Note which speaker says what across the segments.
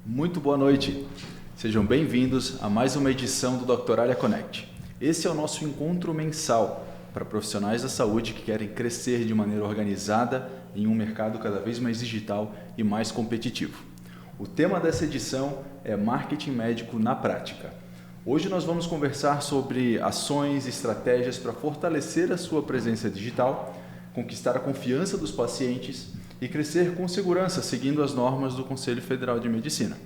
Speaker 1: Muito boa noite. Sejam bem-vindos a mais uma edição do Doctoralia Connect. Esse é o nosso encontro mensal para profissionais da saúde que querem crescer de maneira organizada em um mercado cada vez mais digital e mais competitivo. O tema dessa edição é Marketing Médico na Prática. Hoje nós vamos conversar sobre ações e estratégias para fortalecer a sua presença digital, conquistar a confiança dos pacientes e crescer com segurança, seguindo as normas do Conselho Federal de Medicina.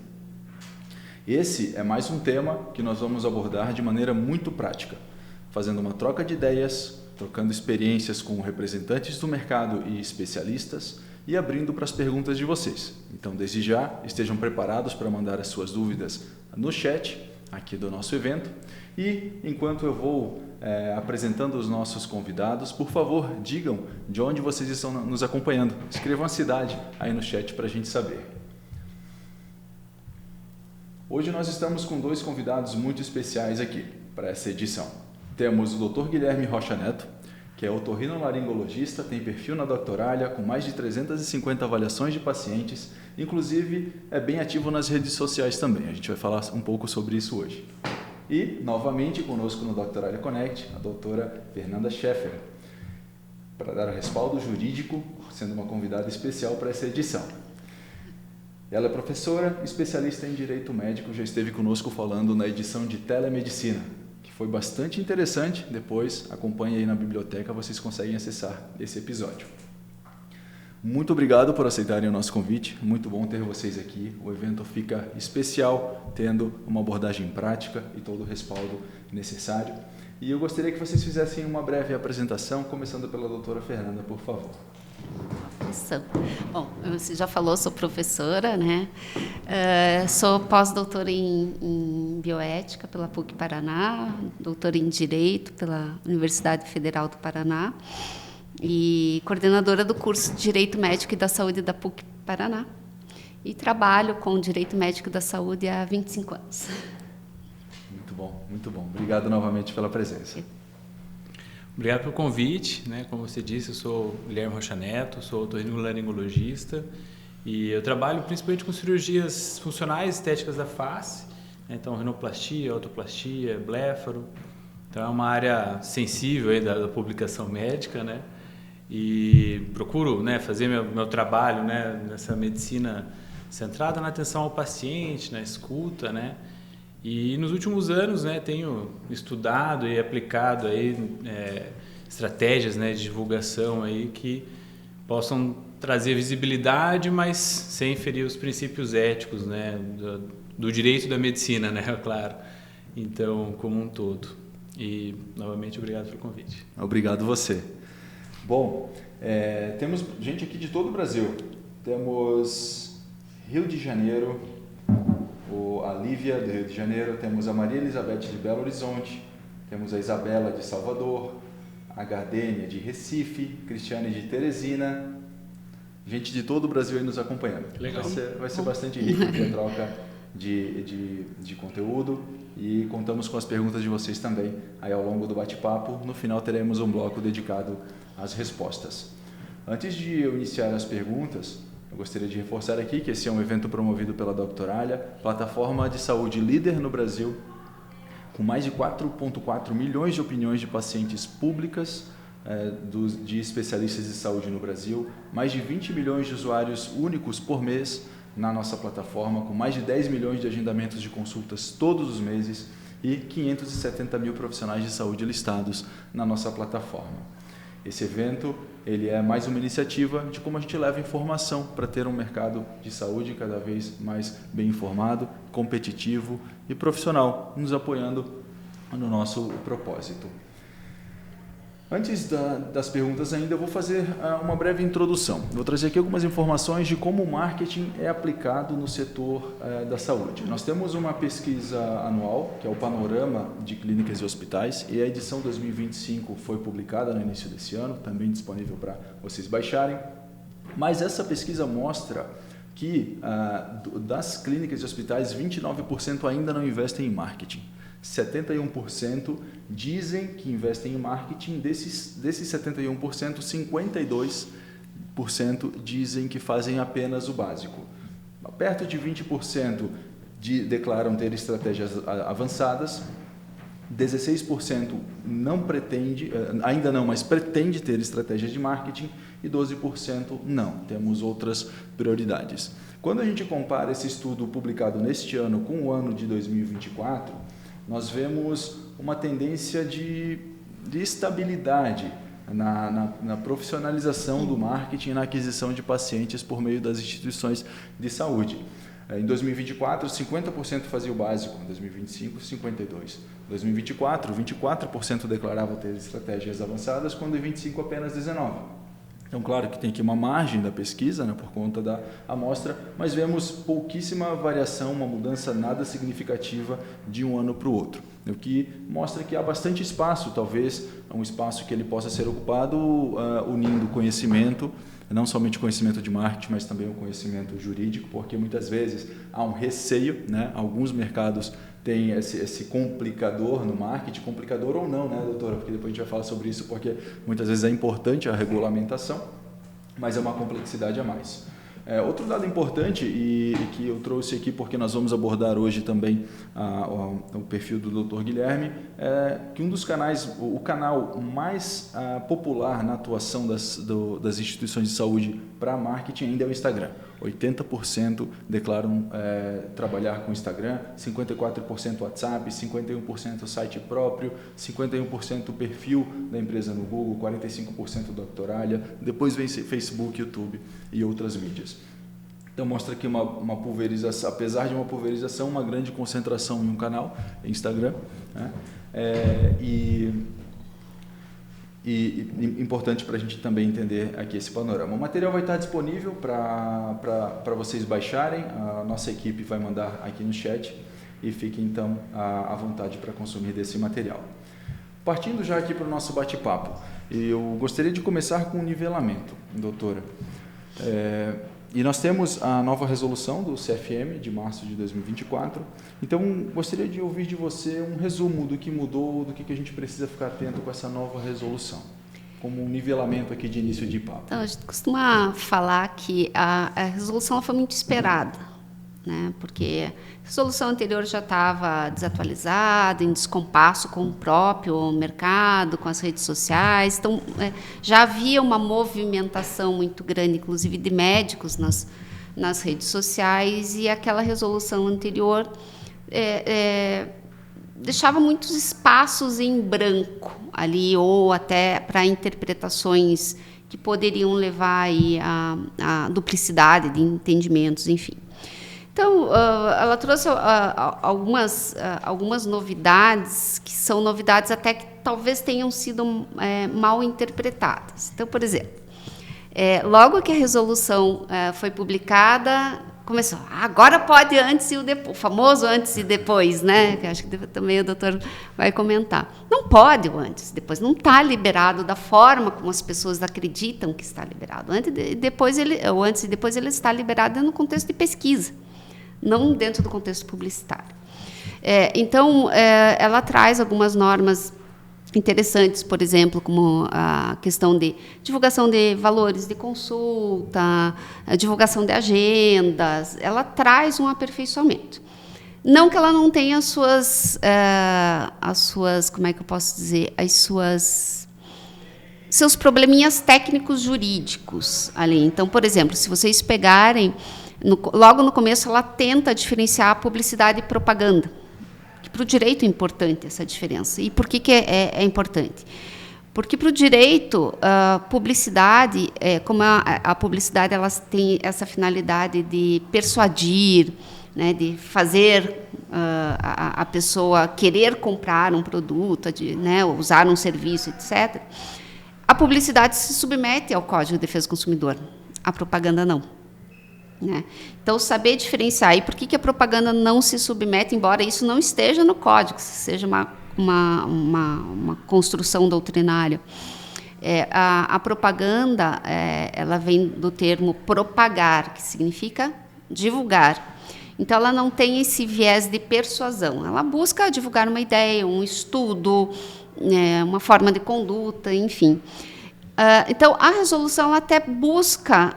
Speaker 1: Esse é mais um tema que nós vamos abordar de maneira muito prática, fazendo uma troca de ideias, trocando experiências com representantes do mercado e especialistas e abrindo para as perguntas de vocês. Então, desde já, estejam preparados para mandar as suas dúvidas no chat aqui do nosso evento. E enquanto eu vou apresentando os nossos convidados, por favor, digam de onde vocês estão nos acompanhando. Escrevam a cidade aí no chat para a gente saber. Hoje nós estamos com dois convidados muito especiais aqui para essa edição. Temos o Dr. Guilherme Rocha Neto, que é otorrinolaringologista, tem perfil na Doctoralia com mais de 350 avaliações de pacientes, inclusive é bem ativo nas redes sociais também. A gente vai falar um pouco sobre isso hoje. E, novamente, conosco no Doctoralia Connect, a doutora Fernanda Scheffer, para dar o respaldo jurídico, sendo uma convidada especial para essa edição. Ela é professora, especialista em Direito Médico, já esteve conosco falando na edição de Telemedicina, que foi bastante interessante. Depois, acompanhe aí na biblioteca, vocês conseguem acessar esse episódio. Muito obrigado por aceitarem o nosso convite, muito bom ter vocês aqui. O evento fica especial, tendo uma abordagem prática e todo o respaldo necessário. E eu gostaria que vocês fizessem uma breve apresentação, começando pela doutora Fernanda, por favor.
Speaker 2: Bom, você já falou, sou professora, né? Sou pós-doutora em bioética pela PUC Paraná, doutora em Direito pela Universidade Federal do Paraná e coordenadora do curso de Direito Médico e da Saúde da PUC Paraná. E trabalho com Direito Médico e da Saúde há 25 anos.
Speaker 1: Muito bom, muito bom. Obrigado novamente pela presença.
Speaker 3: Obrigado pelo convite, né? Como você disse, eu sou Guilherme Rocha Neto, sou otorrinolaringologista e eu trabalho principalmente com cirurgias funcionais estéticas da face, né? Então rinoplastia, autoplastia, bléfaro. Então é uma área sensível aí da publicação médica, né? E procuro, né, fazer meu trabalho, né, nessa medicina centrada na atenção ao paciente, na escuta, né? E nos últimos anos, né, tenho estudado e aplicado aí, estratégias, né, de divulgação aí que possam trazer visibilidade, mas sem ferir os princípios éticos, né, do direito da medicina, né, claro. Então, como um todo. E, novamente, obrigado pelo convite.
Speaker 1: Obrigado você. Bom, temos gente aqui de todo o Brasil. Temos Rio de Janeiro, a Lívia do Rio de Janeiro, temos a Maria Elizabeth de Belo Horizonte, temos a Isabela de Salvador, a Gardênia de Recife, Cristiane de Teresina, gente de todo o Brasil aí nos acompanhando.
Speaker 3: Legal.
Speaker 1: Vai ser bastante rico aqui a troca de conteúdo e contamos com as perguntas de vocês também aí ao longo do bate-papo. No final teremos um bloco dedicado às respostas. Antes de eu iniciar as perguntas, eu gostaria de reforçar aqui que esse é um evento promovido pela Doctoralia, plataforma de saúde líder no Brasil, com mais de 4,4 milhões de opiniões de pacientes públicas, de especialistas de saúde no Brasil, mais de 20 milhões de usuários únicos por mês na nossa plataforma, com mais de 10 milhões de agendamentos de consultas todos os meses e 570 mil profissionais de saúde listados na nossa plataforma. Esse evento ele é mais uma iniciativa de como a gente leva informação para ter um mercado de saúde cada vez mais bem informado, competitivo e profissional, nos apoiando no nosso propósito. Antes das perguntas ainda, eu vou fazer uma breve introdução. Vou trazer aqui algumas informações de como o marketing é aplicado no setor da saúde. Nós temos uma pesquisa anual, que é o Panorama de Clínicas e Hospitais, e a edição 2025 foi publicada no início desse ano, também disponível para vocês baixarem. Mas essa pesquisa mostra que das clínicas e hospitais, 29% ainda não investem em marketing. 71% dizem que investem em marketing, desses 71%, 52% dizem que fazem apenas o básico. perto de 20% declaram ter estratégias avançadas, 16% não pretende, ainda não, mas pretende ter estratégias de marketing, e 12% não, temos outras prioridades. Quando a gente compara esse estudo publicado neste ano com o ano de 2024, nós vemos uma tendência de estabilidade na profissionalização do marketing e na aquisição de pacientes por meio das instituições de saúde. Em 2024, 50% fazia o básico, em 2025, 52%. Em 2024, 24% declaravam ter estratégias avançadas, quando em 2025 apenas 19%. Então, claro que tem aqui uma margem da pesquisa, né, por conta da amostra, mas vemos pouquíssima variação, uma mudança nada significativa de um ano para o outro, o que mostra que há bastante espaço, talvez um espaço que ele possa ser ocupado unindo conhecimento, não somente o conhecimento de marketing, mas também o conhecimento jurídico, porque muitas vezes há um receio, né? Alguns mercados têm esse complicador no marketing, complicador ou não, né, doutora? Porque depois a gente vai falar sobre isso, porque muitas vezes é importante a regulamentação, mas é uma complexidade a mais. Outro dado importante e que eu trouxe aqui porque nós vamos abordar hoje também o perfil do Dr. Guilherme, é que um dos canais, o canal mais popular na atuação das instituições de saúde para marketing ainda é o Instagram. 80% declaram trabalhar com Instagram, 54% WhatsApp, 51% site próprio, 51% perfil da empresa no Google, 45% Doctoralha, depois vem Facebook, YouTube e outras mídias. Então mostra aqui uma pulverização, apesar de uma pulverização, uma grande concentração em um canal, Instagram, né? E importante para a gente também entender aqui esse panorama. O material vai estar disponível para vocês baixarem, a nossa equipe vai mandar aqui no chat e fiquem então à vontade para consumir desse material. Partindo já aqui para o nosso bate-papo, eu gostaria de começar com o nivelamento, doutora. E nós temos a nova resolução do CFM de março de 2024, então gostaria de ouvir de você um resumo do que mudou, do que a gente precisa ficar atento com essa nova resolução, como um nivelamento aqui de início de papo.
Speaker 2: Então, a gente costuma falar que a resolução foi muito esperada, né? Porque a resolução anterior já estava desatualizada, em descompasso com o próprio mercado, com as redes sociais. Então, já havia uma movimentação muito grande, inclusive de médicos nas redes sociais, e aquela resolução anterior deixava muitos espaços em branco ali, ou até para interpretações que poderiam levar aí a duplicidade de entendimentos, enfim. Então, ela trouxe algumas novidades, que são novidades até que talvez tenham sido mal interpretadas. Então, por exemplo, logo que a resolução foi publicada, começou, agora pode antes e o depois, o famoso antes e depois, né? Que acho que também o doutor vai comentar. Não pode o antes e depois, não está liberado da forma como as pessoas acreditam que está liberado. O antes e depois ele está liberado no contexto de pesquisa, não dentro do contexto publicitário. Então, ela traz algumas normas interessantes, por exemplo, como a questão de divulgação de valores de consulta, a divulgação de agendas. Ela traz um aperfeiçoamento. Não que ela não tenha as suas, como é que eu posso dizer, seus probleminhas técnicos jurídicos ali. Então, por exemplo, se vocês pegarem, logo no começo, ela tenta diferenciar a publicidade e propaganda. Para o direito é importante essa diferença. E por que é importante? Porque para o direito, a publicidade, como a publicidade ela tem essa finalidade de persuadir, né, de fazer a pessoa querer comprar um produto, né, usar um serviço, etc., a publicidade se submete ao Código de Defesa do Consumidor, a propaganda não. Né? Então, saber diferenciar. E por que a propaganda não se submete, embora isso não esteja no código, seja uma construção doutrinária. A propaganda, ela vem do termo propagar, que significa divulgar. Então, ela não tem esse viés de persuasão. Ela busca divulgar uma ideia, um estudo, uma forma de conduta, enfim. Então, a resolução até busca,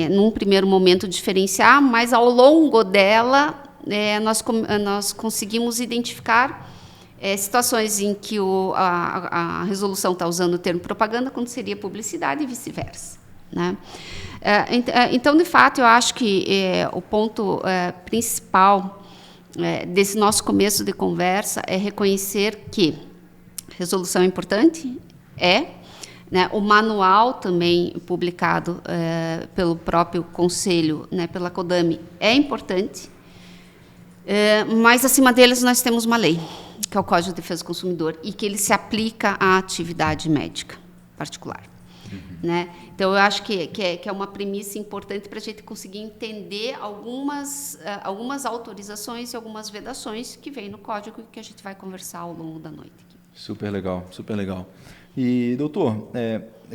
Speaker 2: num primeiro momento, diferenciar, mas ao longo dela, nós conseguimos identificar situações em que a resolução está usando o termo propaganda, quando seria publicidade e vice-versa, né? Então, de fato, eu acho que o ponto principal desse nosso começo de conversa é reconhecer que resolução é importante, né, o manual também publicado pelo próprio Conselho, né, pela CODAMI, é importante, mas, acima deles, nós temos uma lei, que é o Código de Defesa do Consumidor, e que ele se aplica à atividade médica particular. Né? Então, eu acho que é uma premissa importante para a gente conseguir entender algumas autorizações e algumas vedações que vêm no Código e que a gente vai conversar ao longo da noite aqui.
Speaker 1: Super legal, super legal. E, doutor,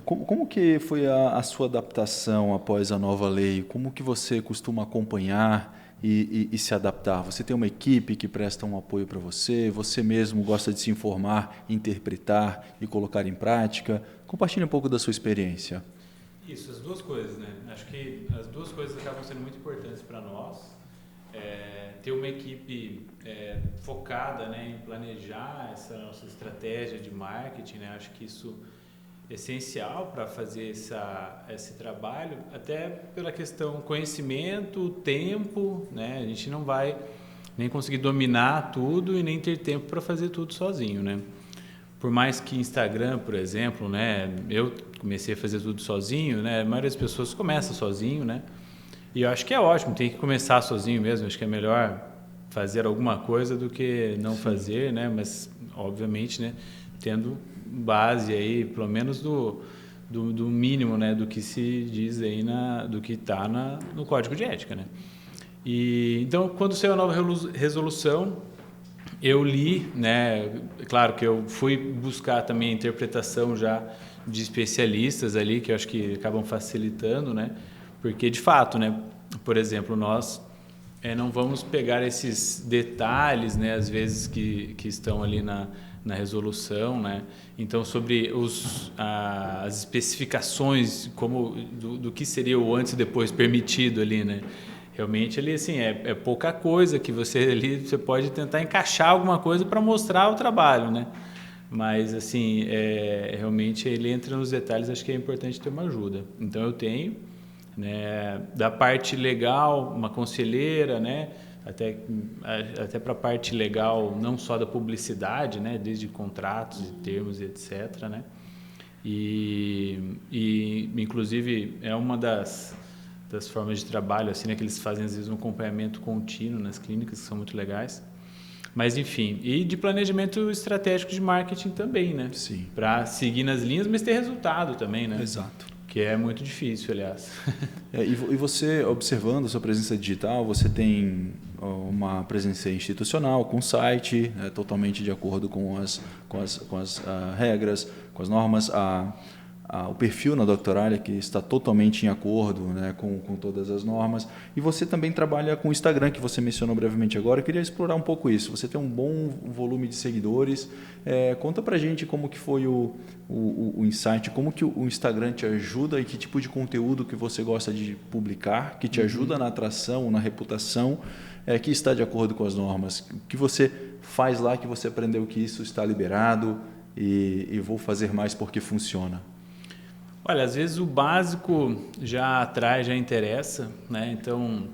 Speaker 1: como que foi a sua adaptação após a nova lei? Como que você costuma acompanhar e se adaptar? Você tem uma equipe que presta um apoio para você? Você mesmo gosta de se informar, interpretar e colocar em prática? Compartilhe um pouco da sua experiência.
Speaker 3: Isso, as duas coisas, né? Acho que as duas coisas acabam sendo muito importantes para nós. Ter uma equipe focada, né, em planejar essa nossa estratégia de marketing, né? Acho que isso é essencial para fazer esse trabalho, até pela questão conhecimento, tempo, né? A gente não vai nem conseguir dominar tudo e nem ter tempo para fazer tudo sozinho, né? Por mais que Instagram, por exemplo, né, eu comecei a fazer tudo sozinho, né? A maioria das pessoas começa sozinho, né? E eu acho que é ótimo, tem que começar sozinho mesmo. Acho que é melhor fazer alguma coisa do que não fazer, né? Mas, obviamente, né, tendo base aí, pelo menos do mínimo, né, do que se diz aí, do que está no Código de Ética, né? E, então, quando saiu a nova resolução, eu li, né? Claro que eu fui buscar também a interpretação já de especialistas ali, que eu acho que acabam facilitando, né? Porque, de fato, né, por exemplo, nós não vamos pegar esses detalhes, né, às vezes que estão ali na resolução, né? Então, sobre as especificações do que seria o antes e depois permitido ali, né? Realmente, ali, assim, é pouca coisa que você pode tentar encaixar alguma coisa para mostrar o trabalho, né? Mas, assim, realmente ele entra nos detalhes, acho que é importante ter uma ajuda. Então, eu tenho, né, da parte legal, uma conselheira, né, até para a parte legal, não só da publicidade, né, desde contratos e termos e etc., né, e inclusive é uma das formas de trabalho, assim, né, que eles fazem às vezes um acompanhamento contínuo nas clínicas, que são muito legais. Mas, enfim, e de planejamento estratégico de marketing também, né?
Speaker 1: Sim.
Speaker 3: Para seguir nas linhas, mas ter resultado também, né?
Speaker 1: Exato.
Speaker 3: Que é muito difícil, aliás.
Speaker 1: E você, observando a sua presença digital, você tem uma presença institucional, com site, totalmente de acordo com as regras, com as normas, o perfil na Doctoralia, que está totalmente em acordo, né, com todas as normas. E você também trabalha com o Instagram, que você mencionou brevemente agora. Eu queria explorar um pouco isso. Você tem um bom volume de seguidores. Conta pra gente como que foi o insight, como que o Instagram te ajuda e que tipo de conteúdo que você gosta de publicar, que te ajuda na atração, na reputação, que está de acordo com as normas. O que você faz lá que você aprendeu que isso está liberado e vou fazer mais porque funciona?
Speaker 3: Olha, às vezes o básico já atrai, já interessa, né? Então,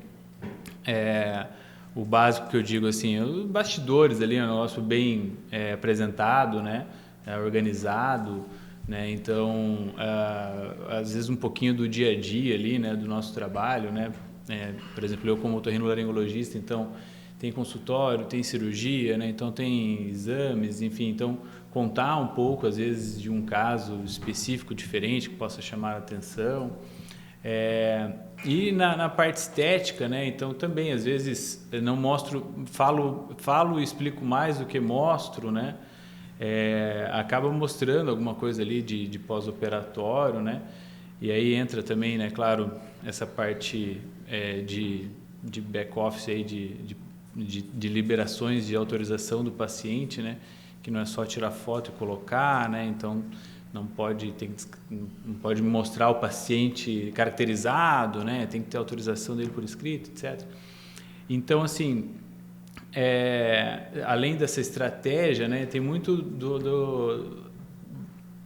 Speaker 3: o básico que eu digo assim, os bastidores ali, um negócio bem apresentado, né? Organizado, né? Então, às vezes um pouquinho do dia a dia ali, né? Do nosso trabalho, né? Por exemplo, eu como otorrinolaringologista, então tem consultório, tem cirurgia, né? Então tem exames, enfim, então contar um pouco, às vezes, de um caso específico, diferente, que possa chamar a atenção. E na parte estética, né? Então também, às vezes, não mostro, falo e explico mais do que mostro, né? Acaba mostrando alguma coisa ali de pós-operatório, né? E aí entra também, né, claro, essa parte de back-office aí, de liberações de autorização do paciente, né? Que não é só tirar foto e colocar, né? Então não pode mostrar o paciente caracterizado, né? Tem que ter autorização dele por escrito, etc. Então, assim, além dessa estratégia, né, tem muito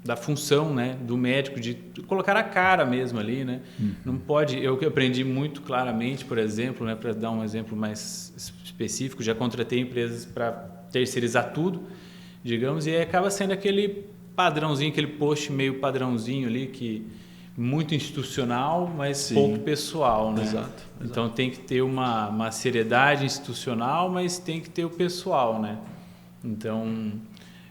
Speaker 3: da função, né, do médico de colocar a cara mesmo ali, né? Não pode. Eu que aprendi muito claramente, por exemplo, né, para dar um exemplo mais específico, já contratei empresas para terceirizar tudo, digamos, e aí acaba sendo aquele padrãozinho, aquele post meio padrãozinho ali que muito institucional, mas Sim. pouco pessoal, né?
Speaker 1: Exato.
Speaker 3: Então tem que ter uma seriedade institucional, mas tem que ter o pessoal, né? Então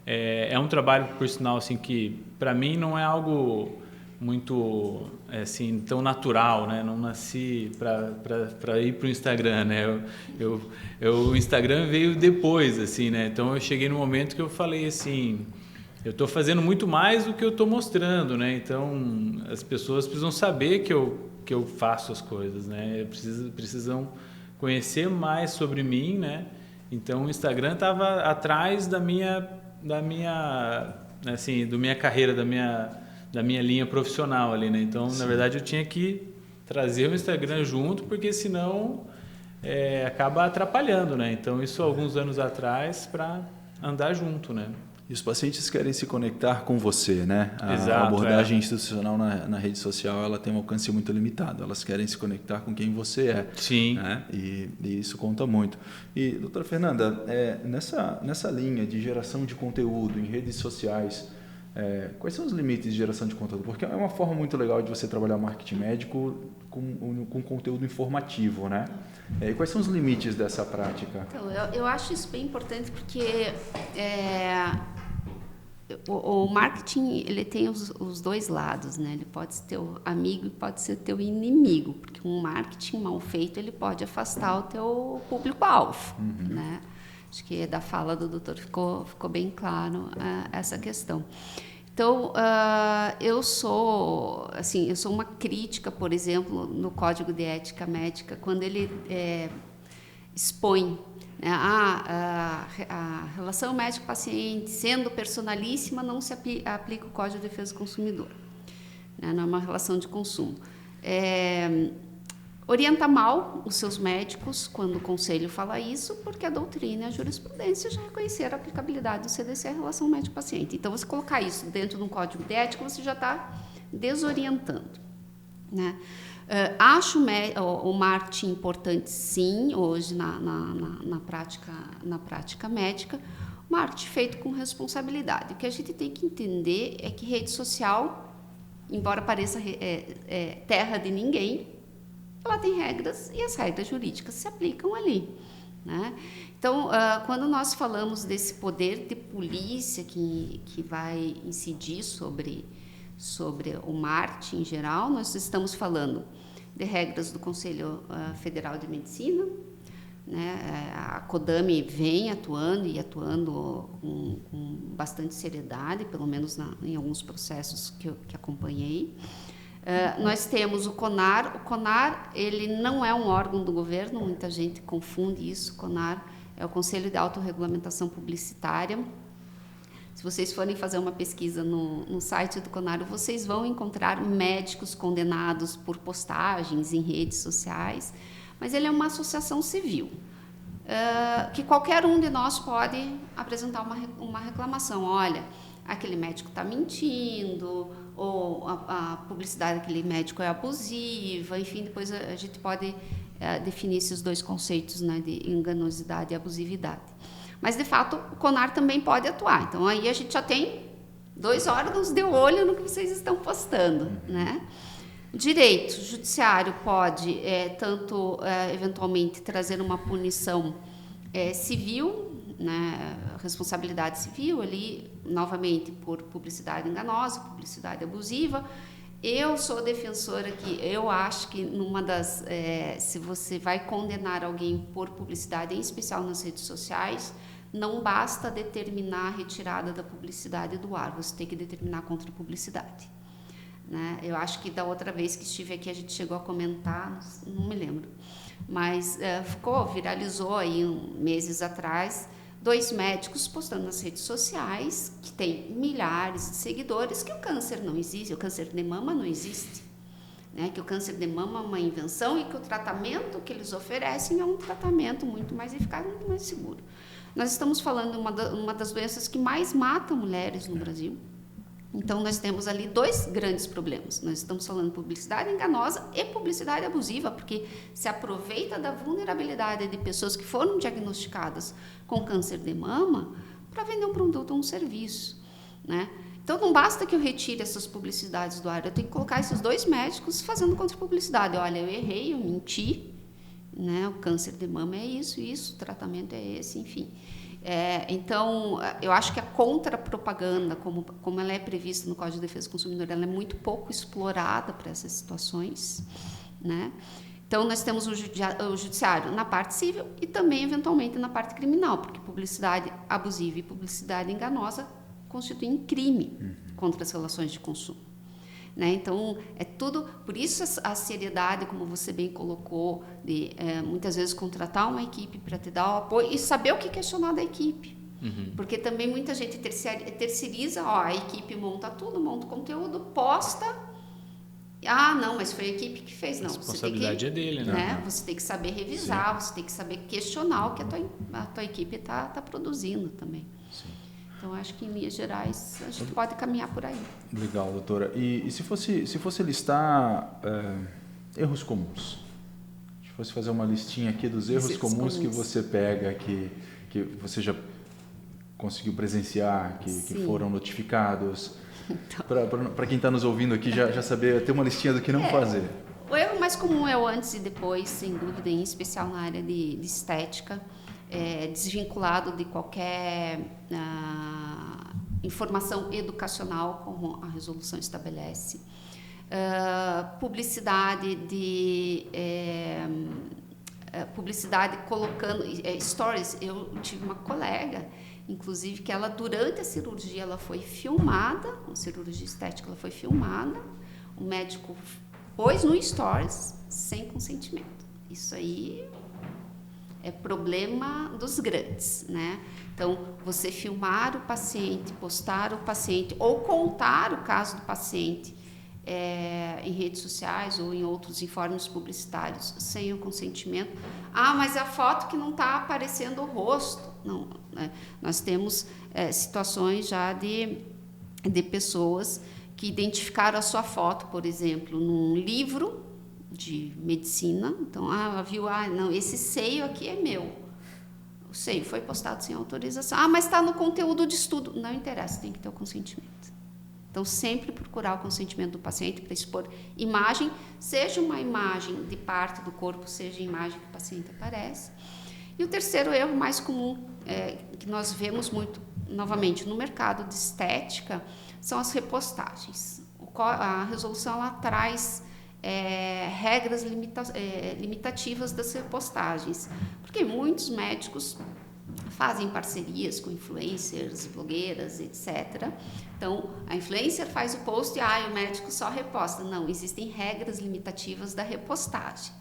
Speaker 3: é um trabalho, por sinal, assim, que para mim não é algo muito assim tão natural, né? Não nasci para ir para o Instagram, né? O Instagram veio depois, assim, né? Então eu cheguei no momento que eu falei assim, eu estou fazendo muito mais do que eu estou mostrando, né? Então as pessoas precisam saber que eu faço as coisas, né? Precisam conhecer mais sobre mim, né? Então o Instagram estava atrás da minha carreira, da minha linha profissional ali, né? Então, Sim. na verdade, eu tinha que trazer o Instagram junto, porque senão acaba atrapalhando, né? Então, isso alguns anos atrás para andar junto, né?
Speaker 1: E os pacientes querem se conectar com você, né?
Speaker 3: Exato,
Speaker 1: a abordagem institucional na rede social, ela tem um alcance muito limitado. Elas querem se conectar com quem você é.
Speaker 3: Sim.
Speaker 1: Né? E isso conta muito. E, doutora Fernanda, nessa linha de geração de conteúdo em redes sociais, quais são os limites de geração de conteúdo? Porque é uma forma muito legal de você trabalhar marketing médico com conteúdo informativo, né? E quais são os limites dessa prática?
Speaker 2: Então, eu acho isso bem importante porque o marketing, ele tem os dois lados, né? Ele pode ser teu amigo e pode ser teu inimigo, porque um marketing mal feito, ele pode afastar o teu público-alvo, né? Acho que da fala do doutor ficou bem claro essa questão. Então, eu sou uma crítica, por exemplo, no Código de Ética Médica, quando ele expõe, né, a relação médico-paciente, sendo personalíssima, não se aplica o Código de Defesa do Consumidor, né, não é uma relação de consumo. Orienta mal os seus médicos quando o conselho fala isso, porque a doutrina e a jurisprudência já reconheceram a aplicabilidade do CDC à relação médico-paciente. Então, você colocar isso dentro de um código de ética, você já está desorientando, né? Acho o marketing importante, sim, hoje na prática médica, marketing feito com responsabilidade. O que a gente tem que entender é que rede social, embora pareça terra de ninguém, ela tem regras e as regras jurídicas se aplicam ali, né? Então, quando nós falamos desse poder de polícia que vai incidir sobre o marketing em geral, nós estamos falando de regras do Conselho Federal de Medicina, né? A CODAME vem atuando com bastante seriedade, pelo menos em alguns processos que acompanhei. Nós temos o CONAR. O CONAR, ele não é um órgão do governo, muita gente confunde isso. O CONAR é o Conselho de Autorregulamentação Publicitária. Se vocês forem fazer uma pesquisa no site do CONAR, vocês vão encontrar médicos condenados por postagens em redes sociais, mas ele é uma associação civil, que qualquer um de nós pode apresentar uma reclamação. Olha, aquele médico está mentindo, ou a publicidade daquele médico é abusiva, enfim, depois a gente pode definir esses dois conceitos, né, de enganosidade e abusividade. Mas, de fato, o CONAR também pode atuar. Então, aí a gente já tem dois órgãos de olho no que vocês estão postando, né? Direito, o judiciário pode, eventualmente, trazer uma punição civil, né? Responsabilidade civil, ali, novamente, por publicidade enganosa, publicidade abusiva. Eu sou defensora que eu acho que se você vai condenar alguém por publicidade, em especial nas redes sociais, não basta determinar a retirada da publicidade do ar, você tem que determinar contra a publicidade, né? Eu acho que da outra vez que estive aqui a gente chegou a comentar, não me lembro, mas viralizou aí meses atrás 2 médicos postando nas redes sociais, que tem milhares de seguidores, que o câncer não existe, o câncer de mama não existe. Né? Que o câncer de mama é uma invenção e que o tratamento que eles oferecem é um tratamento muito mais eficaz, muito mais seguro. Nós estamos falando de uma das doenças que mais mata mulheres no Brasil. Então, nós temos ali 2 grandes problemas. Nós estamos falando de publicidade enganosa e publicidade abusiva, porque se aproveita da vulnerabilidade de pessoas que foram diagnosticadas com câncer de mama para vender um produto ou um serviço, né? Então, não basta que eu retire essas publicidades do ar, eu tenho que colocar esses 2 médicos fazendo contra-publicidade. Olha, eu errei, eu menti, né? O câncer de mama é isso, o tratamento é esse, enfim. Então, eu acho que a contra-propaganda, como ela é prevista no Código de Defesa do Consumidor, ela é muito pouco explorada para essas situações, né? Então, nós temos o judiciário na parte civil e também, eventualmente, na parte criminal, porque publicidade abusiva e publicidade enganosa constituem crime contra as relações de consumo. Né? Então, é tudo... Por isso a seriedade, como você bem colocou, de muitas vezes contratar uma equipe para te dar o apoio e saber o que questionar da equipe. Porque também muita gente terceiriza, a equipe monta tudo, monta o conteúdo, posta... não, mas foi a equipe que fez. Não,
Speaker 3: a responsabilidade é dele, né?
Speaker 2: Você tem que saber revisar, você tem que saber questionar o que a tua equipe está produzindo também. Sim. Então, acho que, em linhas gerais, a gente pode caminhar por aí.
Speaker 1: Legal, doutora. E se fosse listar erros comuns? Se fosse fazer uma listinha aqui dos erros comuns que você pega, que você já conseguiu presenciar, que foram notificados, então, para quem está nos ouvindo aqui já saber, ter uma listinha do que não fazer.
Speaker 2: O erro mais comum é o antes e depois, sem dúvida, em especial na área de estética. Desvinculado de qualquer informação educacional, como a resolução estabelece. Publicidade colocando stories. Eu tive uma colega, inclusive, que ela, durante a cirurgia, ela foi filmada, a cirurgia estética, ela foi filmada, o médico pôs no stories sem consentimento. Isso aí é problema dos grandes, né? Então, você filmar o paciente, postar o paciente ou contar o caso do paciente em redes sociais ou em outros informes publicitários sem o consentimento. Mas a foto que não está aparecendo o rosto. Não, né? Nós temos situações já de pessoas que identificaram a sua foto, por exemplo, num livro de medicina. Então, ela viu, não, esse seio aqui é meu. O seio foi postado sem autorização. Mas está no conteúdo de estudo. Não interessa, tem que ter o consentimento. Então, sempre procurar o consentimento do paciente para expor imagem, seja uma imagem de parte do corpo, seja a imagem que o paciente aparece. E o terceiro erro mais comum, que nós vemos muito, novamente, no mercado de estética, são as repostagens. A resolução ela traz regras limitativas das repostagens, porque muitos médicos fazem parcerias com influencers, blogueiras, etc. Então, a influencer faz o post e o médico só reposta. Não, existem regras limitativas da repostagem.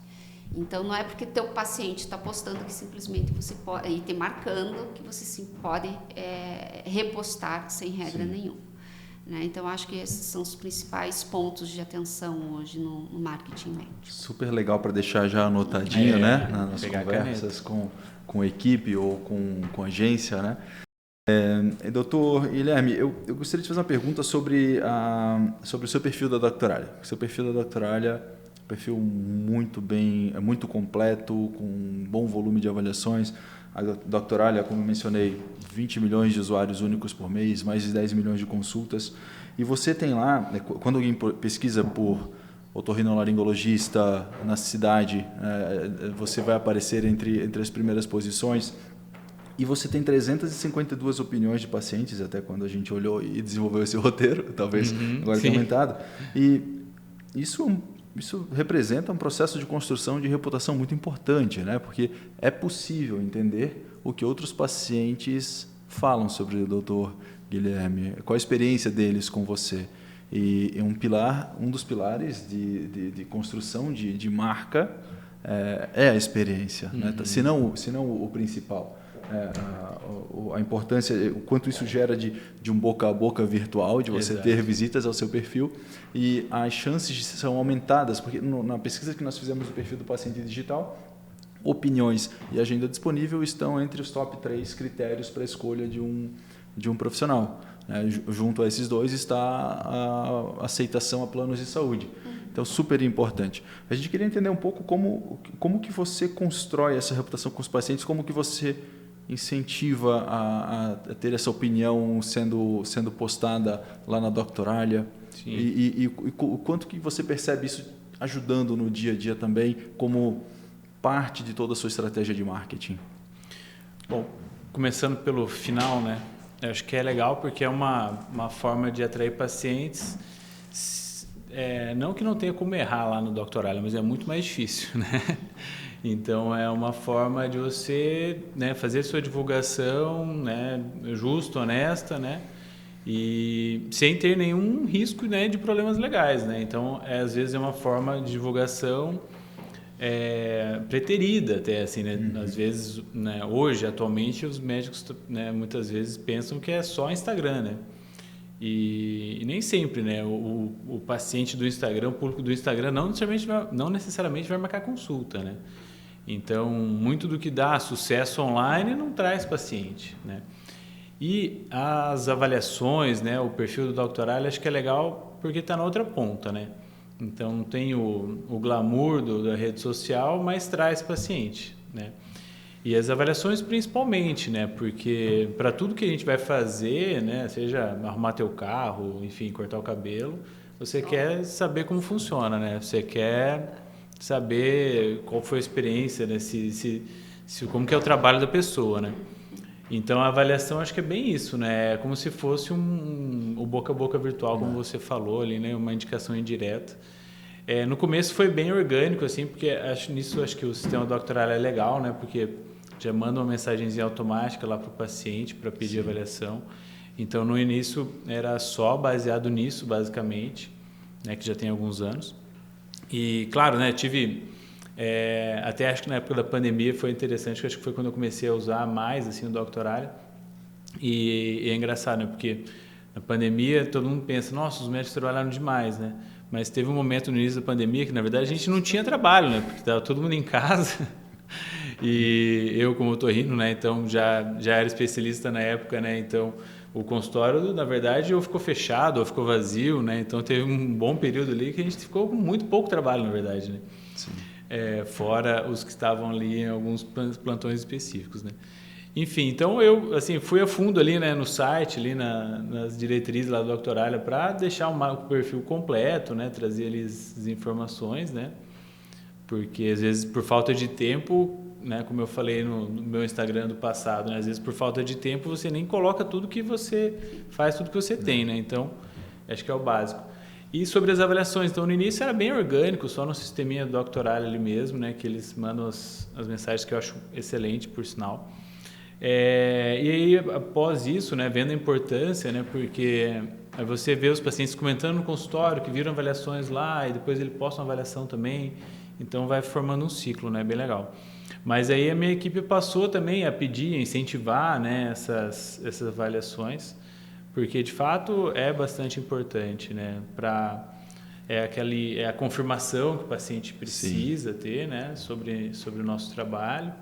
Speaker 2: Então, não é porque teu paciente está postando que simplesmente você pode, e te marcando, que você sim pode repostar sem regra nenhuma. Né? Então, acho que esses são os principais pontos de atenção hoje no marketing médico. Super
Speaker 1: legal para deixar já anotadinho, né? Nas conversas com equipe ou com agência, né? Doutor Guilherme, eu gostaria de fazer uma pergunta sobre o seu perfil da Doctoralia. O seu perfil da Doctoralia é um perfil muito completo, com um bom volume de avaliações. A Doctoralia, como eu mencionei, 20 milhões de usuários únicos por mês, mais de 10 milhões de consultas. E você tem lá, quando alguém pesquisa por otorrinolaringologista na cidade, você vai aparecer entre as primeiras posições. E você tem 352 opiniões de pacientes, até quando a gente olhou e desenvolveu esse roteiro, talvez agora comentado. E isso representa um processo de construção de reputação muito importante, né? Porque é possível entender o que outros pacientes falam sobre o Dr. Guilherme, qual a experiência deles com você. E um dos pilares de construção de marca é a experiência, né? Se não o principal. a importância, o quanto isso gera de um boca a boca virtual, de você ter visitas ao seu perfil, e as chances são aumentadas, porque na pesquisa que nós fizemos do perfil do paciente digital, opiniões e agenda disponível estão entre os top 3 critérios para a escolha de um profissional. Junto a esses dois está a aceitação a planos de saúde. Então, super importante. A gente queria entender um pouco como que você constrói essa reputação com os pacientes, como que você incentiva a ter essa opinião sendo postada lá na Doctoralia, e o quanto que você percebe isso ajudando no dia a dia também, como parte de toda a sua estratégia de marketing.
Speaker 3: Bom, começando pelo final, né? Eu acho que é legal porque é uma forma de atrair pacientes. Não que não tenha como errar lá no Doctoralia, mas é muito mais difícil, né? Então, é uma forma de você, né, fazer sua divulgação, né, justa, honesta, né? E sem ter nenhum risco, né, de problemas legais, né? Então, às vezes é uma forma de divulgação preterida até, assim, né? Às vezes, né, hoje, atualmente, os médicos, né, muitas vezes pensam que é só Instagram, né? E nem sempre, né? O paciente do Instagram, o público do Instagram, não necessariamente vai marcar consulta, né? Então, muito do que dá sucesso online não traz paciente, né? E as avaliações, né? O perfil do Doctoralia, acho que é legal porque está na outra ponta, né? Então, tem o glamour da rede social, mas traz paciente, né? E as avaliações principalmente, né? Porque para tudo que a gente vai fazer, né? Seja arrumar teu carro, enfim, cortar o cabelo, você quer saber como funciona, né? Você quer saber qual foi a experiência, né? Como que é o trabalho da pessoa, né? Então, a avaliação acho que é bem isso, né? É como se fosse o boca a boca virtual, como você falou ali, né? Uma indicação indireta. No começo foi bem orgânico, assim, porque acho que o sistema Doctoralia é legal, né? Porque já manda uma mensagenzinha automática lá para o paciente para pedir avaliação. Então, no início era só baseado nisso, basicamente, né? Que já tem alguns anos. E, claro, né? Até acho que na época da pandemia foi interessante, acho que foi quando eu comecei a usar mais assim, o Doctoralia. E é engraçado, né? Porque na pandemia todo mundo pensa, nossa, os médicos trabalharam demais, né? Mas teve um momento no início da pandemia que, na verdade, a gente não tinha trabalho, né? Porque estava todo mundo em casa. E eu, como otorrino, né? Então, já era especialista na época, né? Então, o consultório, na verdade, ou ficou fechado ou ficou vazio, né? Então, teve um bom período ali que a gente ficou com muito pouco trabalho, na verdade, né?
Speaker 1: Sim.
Speaker 3: Fora os que estavam ali em alguns plantões específicos, né? Enfim, então eu assim, fui a fundo ali, né, no site, ali nas diretrizes lá do Doctoralia para deixar o perfil completo, né, trazer ali as informações, né, porque às vezes por falta de tempo, né, como eu falei no meu Instagram do passado, né, às vezes por falta de tempo você nem coloca tudo que você faz, tudo que você tem, né, então acho que é o básico. E sobre as avaliações, então no início era bem orgânico, só no sisteminha do Doctoralia ali mesmo, né, que eles mandam as mensagens que eu acho excelente, por sinal. E aí, após isso, né, vendo a importância, né, porque você vê os pacientes comentando no consultório, que viram avaliações lá, e depois ele posta uma avaliação também, então vai formando um ciclo, né, bem legal. Mas aí a minha equipe passou também a pedir, a incentivar, né, essas avaliações, porque de fato é bastante importante, né, é a confirmação que o paciente precisa ter, né, sobre o nosso trabalho.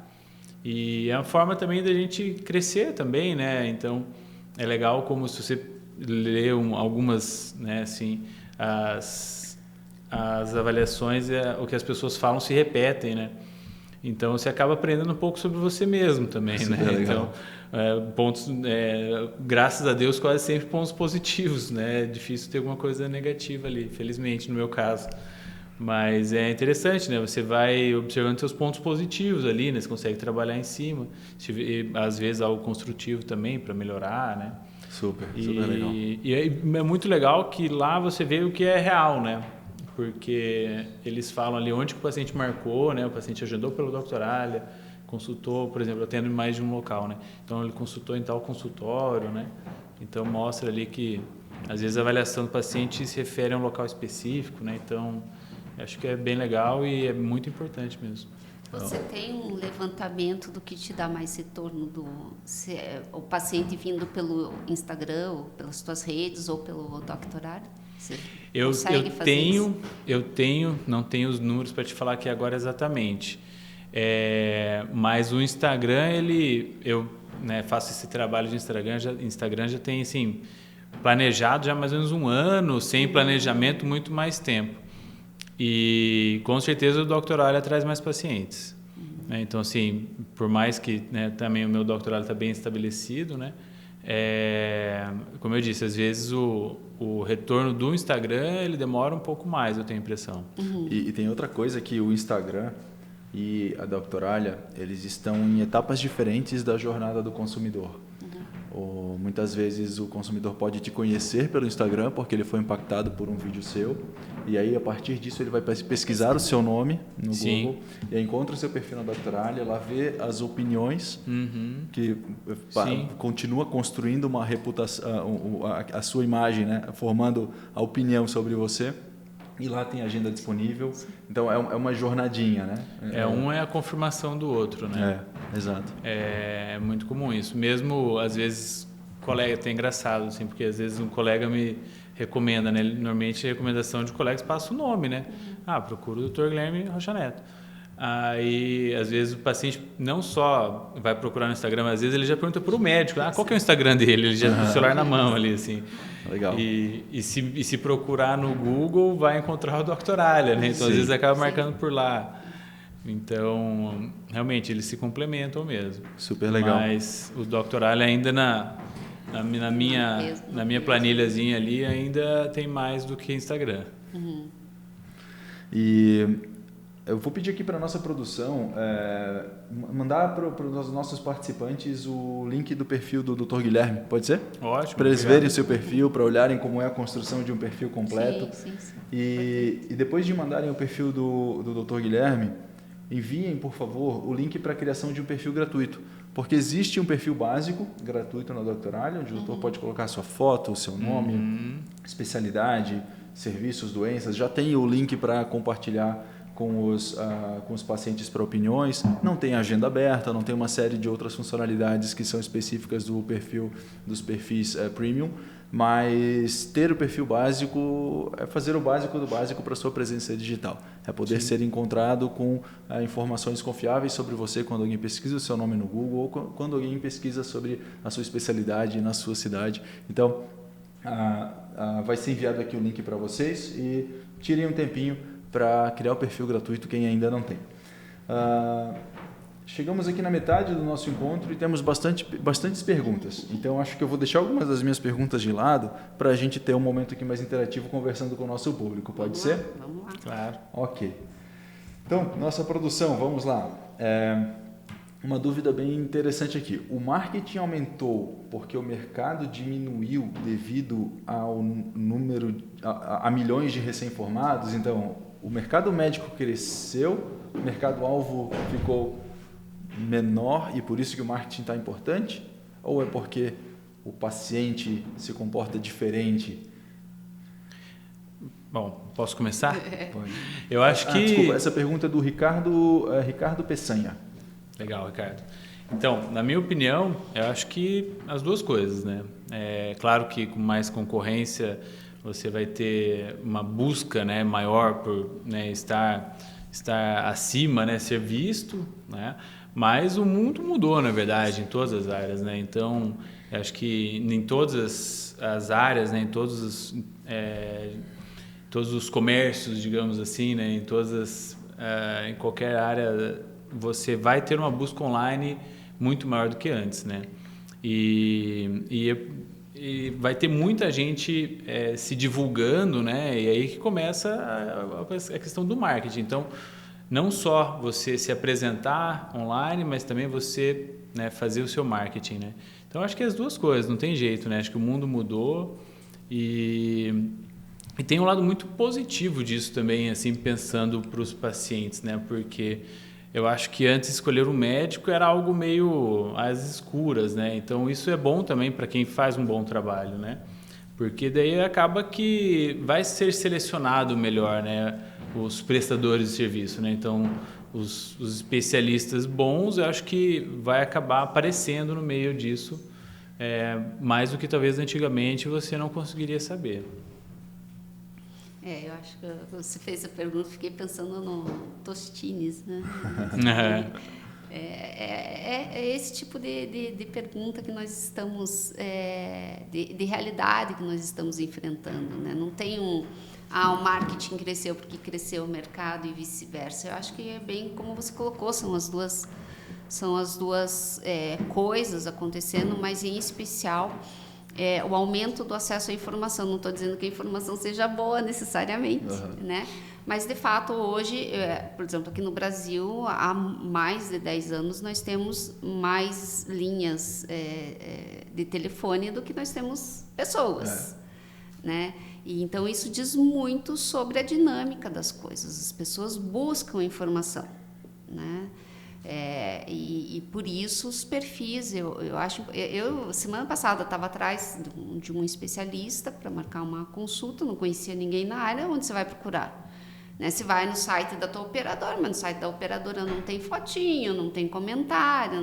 Speaker 3: E é uma forma também da gente crescer também, né? Então, é legal como se você lê algumas, né, assim, as avaliações, o que as pessoas falam se repetem, né? Então, você acaba aprendendo um pouco sobre você mesmo também, né? Então, graças a Deus, quase sempre pontos positivos, né? É difícil ter alguma coisa negativa ali, felizmente, no meu caso. Mas é interessante, né? Você vai observando seus pontos positivos ali, né? Você consegue trabalhar em cima. E, às vezes algo construtivo também para melhorar, né?
Speaker 1: Super legal.
Speaker 3: E é muito legal que lá você vê o que é real, né? Porque eles falam ali onde que o paciente marcou, né? O paciente agendou pelo Doctoralia, consultou, por exemplo, eu atendo em mais de um local, né? Então ele consultou em tal consultório, né? Então mostra ali que às vezes a avaliação do paciente se refere a um local específico, né? Então acho que é bem legal e é muito importante mesmo.
Speaker 2: Você tem um levantamento do que te dá mais retorno se é o paciente vindo pelo Instagram, ou pelas tuas redes, ou pelo doctorário? Você consegue fazer isso?
Speaker 3: Eu tenho, não tenho os números para te falar aqui agora exatamente. Mas o Instagram, eu faço esse trabalho de Instagram já tem assim, planejado já mais ou menos 1 ano, sem planejamento muito mais tempo. E com certeza o doutorado traz mais pacientes. Então, assim, por mais que também o meu doutorado está bem estabelecido, como eu disse, às vezes o retorno do Instagram ele demora um pouco mais, eu tenho a impressão.
Speaker 1: E tem outra coisa que o Instagram e a Doctoralia, eles estão em etapas diferentes da jornada do consumidor. Ou muitas vezes o consumidor pode te conhecer pelo Instagram porque ele foi impactado por um vídeo seu, e aí a partir disso ele vai pesquisar o seu nome no Google, e aí encontra o seu perfil na Doctoralia, lá vê as opiniões, que continua construindo uma reputação, a sua imagem, formando a opinião sobre você. E lá tem agenda disponível. Então é uma jornadinha, né?
Speaker 3: Um é a confirmação do outro, né?
Speaker 1: Exato.
Speaker 3: É muito comum isso. Mesmo, às vezes, colega, até engraçado, assim, porque às vezes um colega me recomenda, né? Normalmente a recomendação de colegas passa o nome, né? Procura o Dr. Guilherme Rocha Neto. Aí, às vezes, o paciente não só vai procurar no Instagram, mas às vezes ele já pergunta para o médico, qual que é o Instagram dele? Ele já tem o celular na mão ali, assim.
Speaker 1: Legal.
Speaker 3: E se procurar no Google, vai encontrar o Doctoralia, né? Então, às vezes, acaba marcando por lá. Então, realmente, eles se complementam mesmo.
Speaker 1: Super legal.
Speaker 3: Mas o Doctoralia ainda na minha planilhazinha ali, ainda tem mais do que Instagram.
Speaker 1: E eu vou pedir aqui para a nossa produção mandar para os nossos participantes o link do perfil do Dr. Guilherme, pode ser?
Speaker 3: Ótimo.
Speaker 1: Para eles verem o seu perfil, para olharem como é a construção de um perfil completo.
Speaker 2: Sim.
Speaker 1: E depois de mandarem o perfil do Dr. Guilherme, enviem, por favor, o link para a criação de um perfil gratuito. Porque existe um perfil básico, gratuito na Doctoralia, onde o doutor pode colocar a sua foto, o seu nome, especialidade, serviços, doenças. Já tem o link para compartilhar com os pacientes para opiniões. Não tem agenda aberta, não tem uma série de outras funcionalidades que são específicas dos perfis premium, mas ter o perfil básico é fazer o básico do básico para a sua presença digital. É poder ser encontrado com informações confiáveis sobre você quando alguém pesquisa o seu nome no Google ou quando alguém pesquisa sobre a sua especialidade na sua cidade. Então, vai ser enviado aqui o link para vocês e tirem um tempinho para criar o perfil gratuito quem ainda não tem. Chegamos aqui na metade do nosso encontro e temos bastantes perguntas. Então, acho que eu vou deixar algumas das minhas perguntas de lado para a gente ter um momento aqui mais interativo conversando com o nosso público. Pode ser?
Speaker 2: Vamos lá.
Speaker 3: Claro.
Speaker 1: Ok. Então, nossa produção, vamos lá. Uma dúvida bem interessante aqui. O marketing aumentou porque o mercado diminuiu devido ao número, a milhões de recém-formados? Então, o mercado médico cresceu, o mercado-alvo ficou menor e por isso que o marketing está importante? Ou é porque o paciente se comporta diferente?
Speaker 3: Bom, posso começar?
Speaker 1: Pode.
Speaker 3: Eu acho que...
Speaker 1: Desculpa, essa pergunta é do Ricardo Peçanha.
Speaker 3: Legal, Ricardo. Então, na minha opinião, eu acho que as duas coisas, né? É claro que com mais concorrência você vai ter uma busca, né, maior por, né, estar acima, né, ser visto, né? Mas o mundo mudou, na verdade, em todas as áreas, né? Então, eu acho que em todas as áreas, né, em todos os comércios, digamos assim, né, em qualquer área, você vai ter uma busca online muito maior do que antes, né? E vai ter muita gente se divulgando, né? E aí que começa a questão do marketing. Então, não só você se apresentar online, mas também você, né, fazer o seu marketing, né? Então, acho que as duas coisas, não tem jeito, né? Acho que o mundo mudou e tem um lado muito positivo disso também, assim, pensando para os pacientes, né? Porque eu acho que antes escolher um médico era algo meio às escuras, né? Então, isso é bom também para quem faz um bom trabalho, né? Porque daí acaba que vai ser selecionado melhor, né, os prestadores de serviço, né? Então, os especialistas bons, eu acho que vai acabar aparecendo no meio disso, mais do que talvez antigamente você não conseguiria saber.
Speaker 2: Eu acho que você fez a pergunta, fiquei pensando no Tostines, né? É esse tipo de pergunta que nós estamos, de realidade que nós estamos enfrentando, né? Não tem o marketing cresceu porque cresceu o mercado e vice-versa. Eu acho que é bem como você colocou, são as duas coisas acontecendo, mas em especial o aumento do acesso à informação. Não estou dizendo que a informação seja boa necessariamente, né? Mas, de fato, hoje, por exemplo, aqui no Brasil, há mais de 10 anos, nós temos mais linhas de telefone do que nós temos pessoas, né? E, então, isso diz muito sobre a dinâmica das coisas. As pessoas buscam informação, né? E por isso os perfis, eu acho... semana passada, estava atrás de um especialista para marcar uma consulta, não conhecia ninguém na área, onde você vai procurar? Né? Você vai no site da tua operadora, mas no site da operadora não tem fotinho, não tem comentário.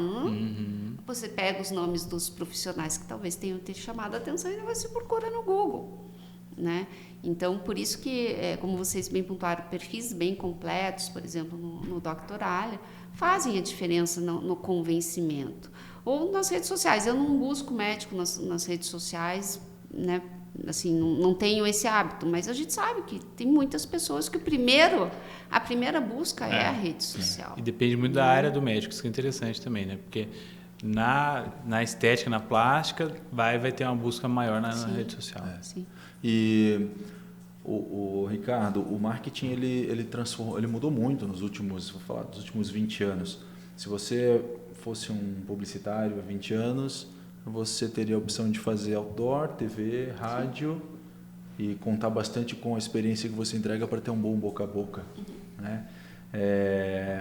Speaker 2: Você pega os nomes dos profissionais que talvez tenham te chamado a atenção e você procura no Google. Né? Então, por isso que, como vocês bem pontuaram, perfis bem completos, por exemplo, no Doctoralha, fazem a diferença no convencimento. Ou nas redes sociais. Eu não busco médico nas redes sociais, né? Assim, não tenho esse hábito, mas a gente sabe que tem muitas pessoas que a primeira busca é a rede social.
Speaker 3: E depende muito da área do médico, isso que é interessante também, né? Porque na estética, na plástica, vai ter uma busca maior na rede social.
Speaker 2: Sim.
Speaker 1: E o Ricardo, o marketing ele mudou muito dos últimos 20 anos. Se você fosse um publicitário há 20 anos, você teria a opção de fazer outdoor, TV, rádio e contar bastante com a experiência que você entrega para ter um bom boca a boca, né?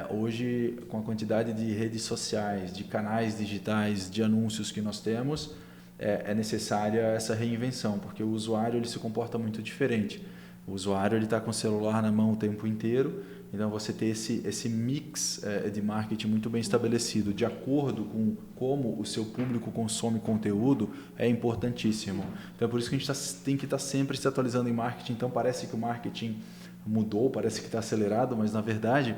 Speaker 1: Hoje, com a quantidade de redes sociais, de canais digitais, de anúncios que nós temos, é necessária essa reinvenção, porque o usuário ele se comporta muito diferente. O usuário está com o celular na mão o tempo inteiro, então você ter esse mix de marketing muito bem estabelecido, de acordo com como o seu público consome conteúdo, é importantíssimo. Então é por isso que a gente tem que estar sempre se atualizando em marketing. Então parece que o marketing mudou, parece que está acelerado, mas na verdade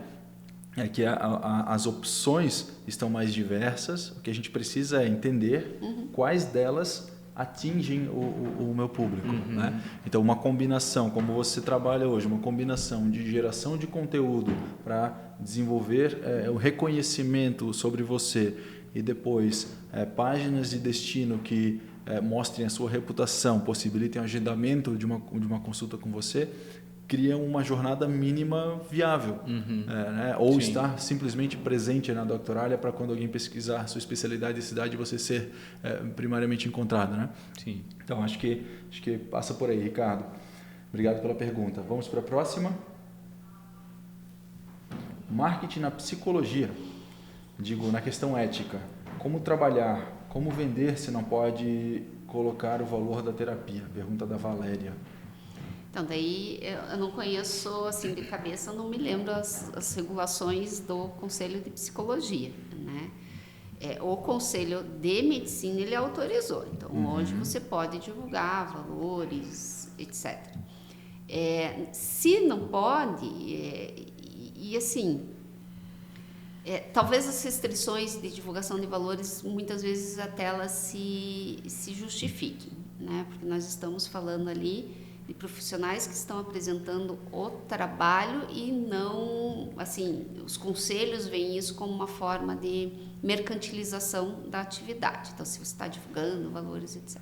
Speaker 1: é que as opções estão mais diversas. O que a gente precisa é entender quais delas atingem o meu público, né? Então uma combinação, como você trabalha hoje, uma combinação de geração de conteúdo para desenvolver o reconhecimento sobre você e depois páginas de destino que mostrem a sua reputação, possibilitem o agendamento de uma consulta com você, criam uma jornada mínima viável, né? Ou estar simplesmente presente na Doctoralha para quando alguém pesquisar sua especialidade e cidade você ser primariamente encontrado, né?
Speaker 3: Sim.
Speaker 1: Então acho que passa por aí, Ricardo. Obrigado pela pergunta. Vamos para a próxima. Marketing na psicologia. Digo, na questão ética. Como trabalhar, como vender se não pode colocar o valor da terapia? Pergunta da Valéria.
Speaker 2: Então, daí eu não conheço, assim, de cabeça, eu não me lembro as regulações do Conselho de Psicologia, né? O Conselho de Medicina, ele autorizou. Então, hoje você pode divulgar valores, etc. Se não pode, assim, talvez as restrições de divulgação de valores, muitas vezes até elas se justifiquem, né? Porque nós estamos falando ali de profissionais que estão apresentando o trabalho e não, assim, os conselhos veem isso como uma forma de mercantilização da atividade. Então, se você está divulgando valores, etc.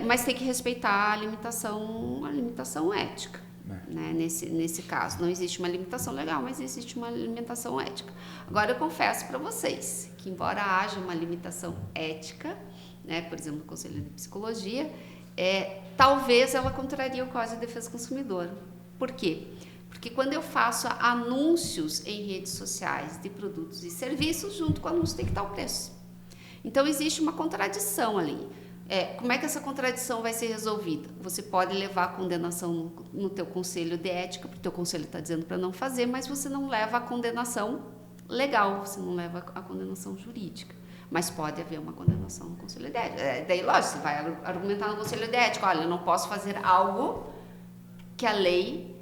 Speaker 2: Mas tem que respeitar a limitação ética, né? Nesse caso. Não existe uma limitação legal, mas existe uma limitação ética. Agora, eu confesso para vocês que, embora haja uma limitação ética, né, por exemplo, no Conselho de Psicologia, talvez ela contraria o Código de Defesa do Consumidor. Por quê? Porque quando eu faço anúncios em redes sociais de produtos e serviços, junto com o anúncio tem que estar o preço. Então, existe uma contradição ali. Como é que essa contradição vai ser resolvida? Você pode levar a condenação no teu conselho de ética, porque o teu conselho está dizendo para não fazer, mas você não leva a condenação legal, você não leva a condenação jurídica. Mas pode haver uma condenação no conselho de ética. Daí, lógico, você vai argumentar no conselho de ética, olha, eu não posso fazer algo que a lei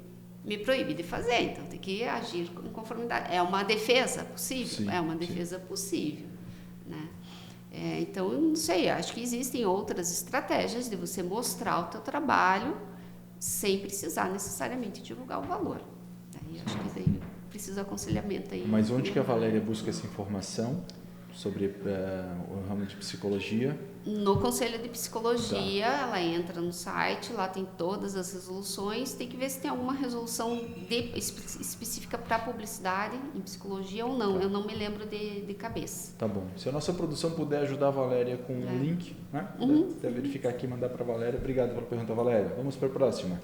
Speaker 2: me proíbe de fazer, então tem que agir em conformidade. É uma defesa possível?
Speaker 1: Sim,
Speaker 2: é uma defesa possível, né? Então, eu não sei, acho que existem outras estratégias de você mostrar o teu trabalho sem precisar necessariamente divulgar o valor. Daí, acho que daí precisa aconselhamento aí.
Speaker 1: Mas onde que a Valéria busca essa informação sobre o ramo de psicologia?
Speaker 2: No Conselho de Psicologia, ela entra no site, lá tem todas as resoluções, tem que ver se tem alguma resolução específica para publicidade em psicologia ou não, eu não me lembro de cabeça.
Speaker 1: Tá bom. Se a nossa produção puder ajudar a Valéria com o link, né? Até verificar aqui e mandar para a Valéria. Obrigado pela pergunta, Valéria. Vamos para a próxima.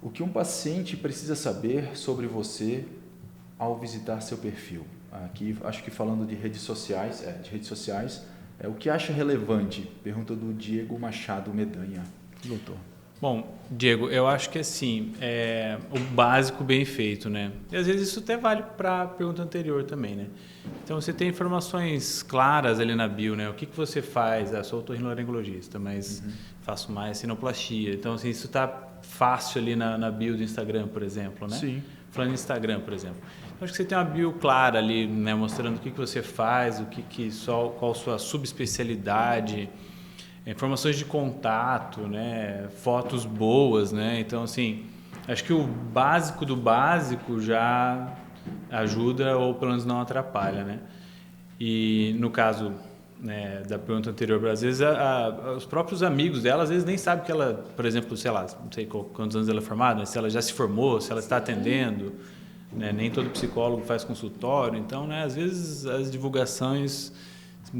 Speaker 1: O que um paciente precisa saber sobre você ao visitar seu perfil? Aqui, acho que falando de redes sociais, o que acha relevante? Pergunta do Diego Machado Medanha. Doutor.
Speaker 3: Bom, Diego, eu acho que assim, o básico bem feito, né? E às vezes isso até vale para a pergunta anterior também, né? Então, você tem informações claras ali na bio, né? O que você faz? Eu sou otorrinolaringologista, mas faço mais sinoplastia. Então, assim, isso está fácil ali na bio do Instagram, por exemplo, né?
Speaker 1: Sim.
Speaker 3: Falando em Instagram, por exemplo. Eu acho que você tem uma bio clara ali, né? Mostrando o que você faz, qual a sua subespecialidade, informações de contato, né? Fotos boas, né? Então, assim, acho que o básico do básico já ajuda ou pelo menos não atrapalha, né? E no caso, né, da pergunta anterior, às vezes os próprios amigos dela às vezes nem sabem que ela, por exemplo, sei lá, não sei quantos anos ela é formada, se ela já se formou, se ela está atendendo, né? Nem todo psicólogo faz consultório, então, né, às vezes as divulgações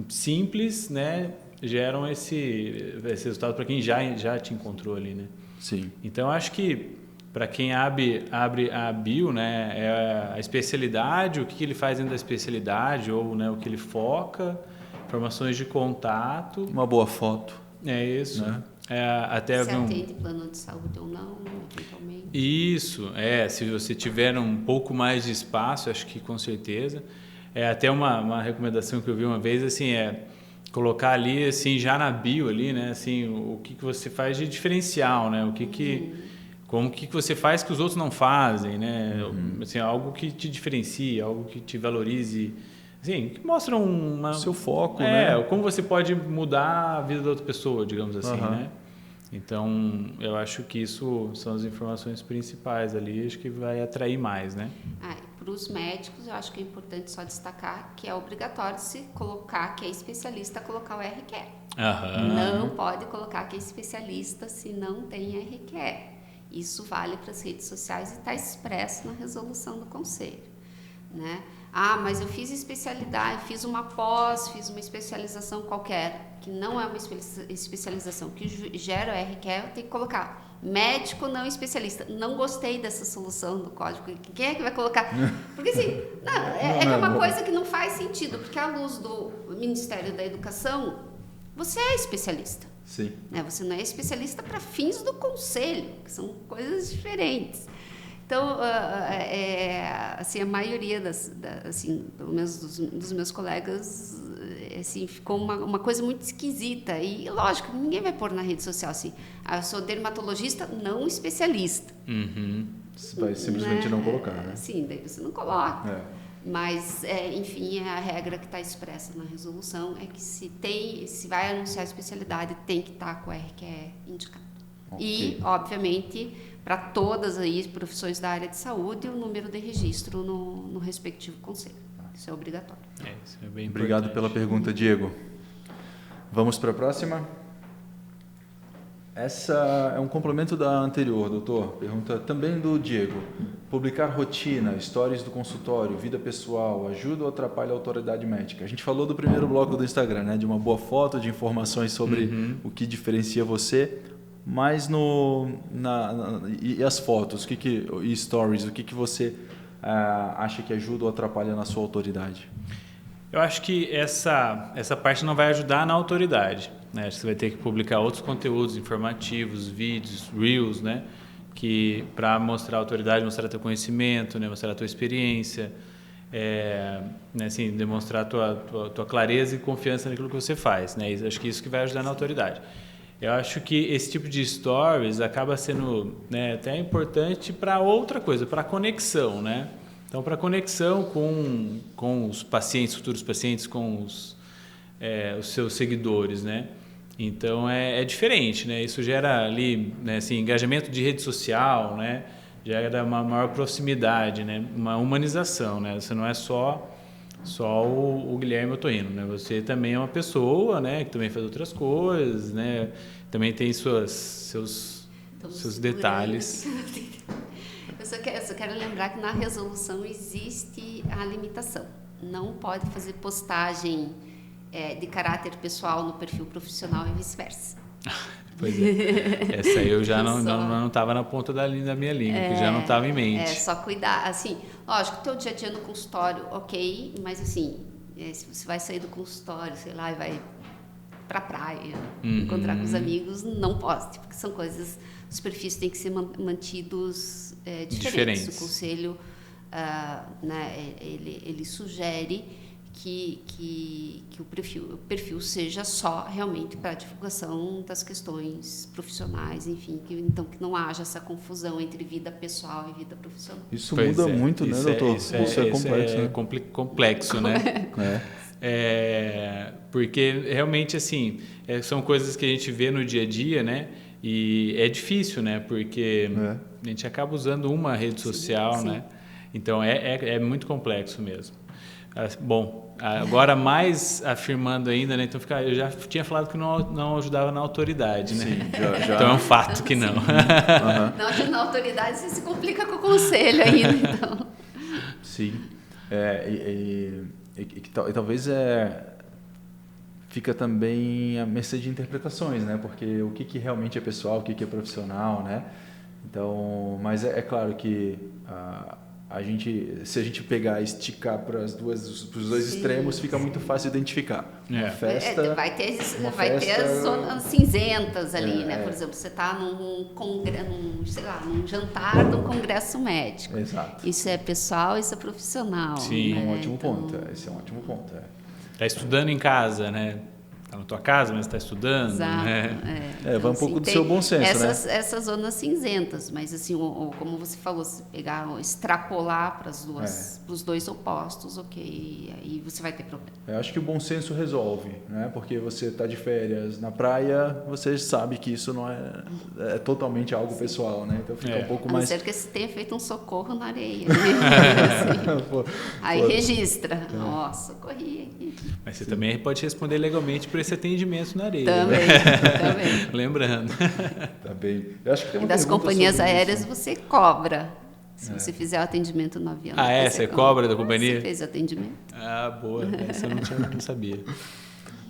Speaker 3: simples, né, geram esse resultado para quem já te encontrou ali, né?
Speaker 1: Sim.
Speaker 3: Então, acho que para quem abre a bio, né, é a especialidade, o que ele faz dentro da especialidade ou, né, o que ele foca, informações de contato.
Speaker 1: Uma boa foto.
Speaker 3: É isso.
Speaker 1: Né?
Speaker 3: Até
Speaker 2: se atende plano de saúde ou não, eventualmente.
Speaker 3: Isso, se você tiver um pouco mais de espaço, acho que com certeza. Até uma recomendação que eu vi uma vez, assim, colocar ali, assim, já na bio ali, né, assim, o que você faz de diferencial, né, como que você faz que os outros não fazem, né, assim, algo que te diferencie, algo que te valorize, assim, que mostra
Speaker 1: seu foco, né?
Speaker 3: Como você pode mudar a vida da outra pessoa, digamos assim, né? Então, eu acho que isso são as informações principais ali, acho que vai atrair mais, né?
Speaker 2: Para os médicos, eu acho que é importante só destacar que é obrigatório se colocar que é especialista, colocar o RQE. Não pode colocar que é especialista se não tem RQE. Isso vale para as redes sociais e está expresso na resolução do conselho, né? Mas eu fiz especialidade, fiz uma pós, fiz uma especialização qualquer, que não é uma especialização que gera o RQE, eu tenho que colocar médico não especialista. Não gostei dessa solução do código. Quem é que vai colocar? Porque assim, é uma coisa que não faz sentido, porque à luz do Ministério da Educação, você é especialista.
Speaker 1: Sim.
Speaker 2: Né? Você não é especialista para fins do conselho, que são coisas diferentes. Então, assim, a maioria pelo menos dos meus colegas, assim, ficou uma coisa muito esquisita. E, lógico, ninguém vai pôr na rede social assim, eu sou dermatologista não especialista.
Speaker 1: Você vai simplesmente não colocar, né?
Speaker 2: Sim, daí você não coloca. Mas, enfim, a regra que está expressa na resolução é que se vai anunciar a especialidade, tem que estar com o RQE indicado. Okay. E, obviamente, para todas as profissões da área de saúde, o número de registro no respectivo conselho. Isso é obrigatório.
Speaker 3: Isso é bem
Speaker 1: Obrigado
Speaker 3: importante.
Speaker 1: pela pergunta, Diego. Vamos para a próxima? Essa é um complemento da anterior, doutor. Pergunta também do Diego. Publicar rotina, stories do consultório, vida pessoal, ajuda ou atrapalha a autoridade médica? A gente falou do primeiro bloco do Instagram, né? De uma boa foto, de informações sobre o que diferencia você. Mas e as fotos, e stories, o que você acha que ajuda ou atrapalha na sua autoridade?
Speaker 3: Eu acho que essa parte não vai ajudar na autoridade, né? Você vai ter que publicar outros conteúdos informativos, vídeos, reels, né? Que para mostrar a autoridade, mostrar teu conhecimento, né? Mostrar a tua experiência, né? Assim, demonstrar a tua clareza e confiança naquilo que você faz, né? E acho que isso que vai ajudar na autoridade. Eu acho que esse tipo de stories acaba sendo, né, até importante para outra coisa, para conexão, né? Então, para conexão com os pacientes, futuros pacientes, com os seus seguidores, né? Então, é diferente, né? Isso gera ali, né, assim, engajamento de rede social, né? Gera uma maior proximidade, né? Uma humanização, né? Você não é só o Guilherme Otorrino, né? Você também é uma pessoa, né? Que também faz outras coisas, né? Também tem seus detalhes.
Speaker 2: Eu só quero lembrar que na resolução existe a limitação. Não pode fazer postagem de caráter pessoal no perfil profissional e vice-versa.
Speaker 3: Pois é. Essa aí eu já não estava na ponta da minha língua, que já não estava em mente.
Speaker 2: Só cuidar. Assim, lógico, o teu dia a dia no consultório, ok, mas assim, se você vai sair do consultório, sei lá, e vai pra praia, encontrar com os amigos, não poste, porque são coisas, os perfis têm que ser mantidos diferentes. O conselho, né, ele sugere que o perfil seja só realmente para a divulgação das questões profissionais, enfim, então que não haja essa confusão entre vida pessoal e vida profissional.
Speaker 1: Isso muda muito, né, doutor? Isso é complexo, né?
Speaker 3: Complexo, né? Porque realmente, assim, são coisas que a gente vê no dia a dia, né? E é difícil, né? Porque a gente acaba usando uma rede social, né? Então, é muito complexo mesmo. Bom, agora mais afirmando ainda, né? Então, eu já tinha falado que não ajudava na autoridade, né? Sim, já. Então, é um fato que não.
Speaker 2: Não ajuda na autoridade, você se complica com o conselho ainda, então.
Speaker 1: Sim. E talvez fica também à mercê de interpretações, né? Porque o que realmente é pessoal, o que é profissional, né? Então, mas é claro que se a gente pegar e esticar para os dois extremos, fica muito fácil identificar. Uma festa,
Speaker 2: vai ter as zonas cinzentas ali, né? Por exemplo, você está num jantar de um congresso médico.
Speaker 1: Exato.
Speaker 2: Isso é pessoal, isso é profissional.
Speaker 3: Sim,
Speaker 2: né?
Speaker 1: Um ótimo ponto. Esse é um ótimo ponto.
Speaker 3: Está estudando em casa, né? Está na tua casa, mas está estudando.
Speaker 2: Exato.
Speaker 3: Né?
Speaker 2: Então,
Speaker 1: vai um pouco do seu bom senso,
Speaker 2: essas zonas cinzentas, mas assim, como você falou, se pegar, extrapolar para os dois opostos, ok, aí você vai ter problema.
Speaker 1: Eu acho que o bom senso resolve, né? Porque você está de férias na praia, você sabe que isso não é totalmente algo pessoal, né? Então fica um pouco mais...
Speaker 2: A não ser que você tenha feito um socorro na areia. Né? Assim. Aí registra. Nossa, socorri aqui.
Speaker 3: Mas você também pode responder legalmente por esse atendimento na areia.
Speaker 2: Também.
Speaker 3: Lembrando.
Speaker 1: Tá bem. Eu acho que tem uma
Speaker 2: e das companhias aéreas
Speaker 1: isso.
Speaker 2: Você cobra. Se você fizer o atendimento no avião.
Speaker 3: Você cobra da companhia?
Speaker 2: Você fez o atendimento.
Speaker 3: Boa. Essa eu não sabia.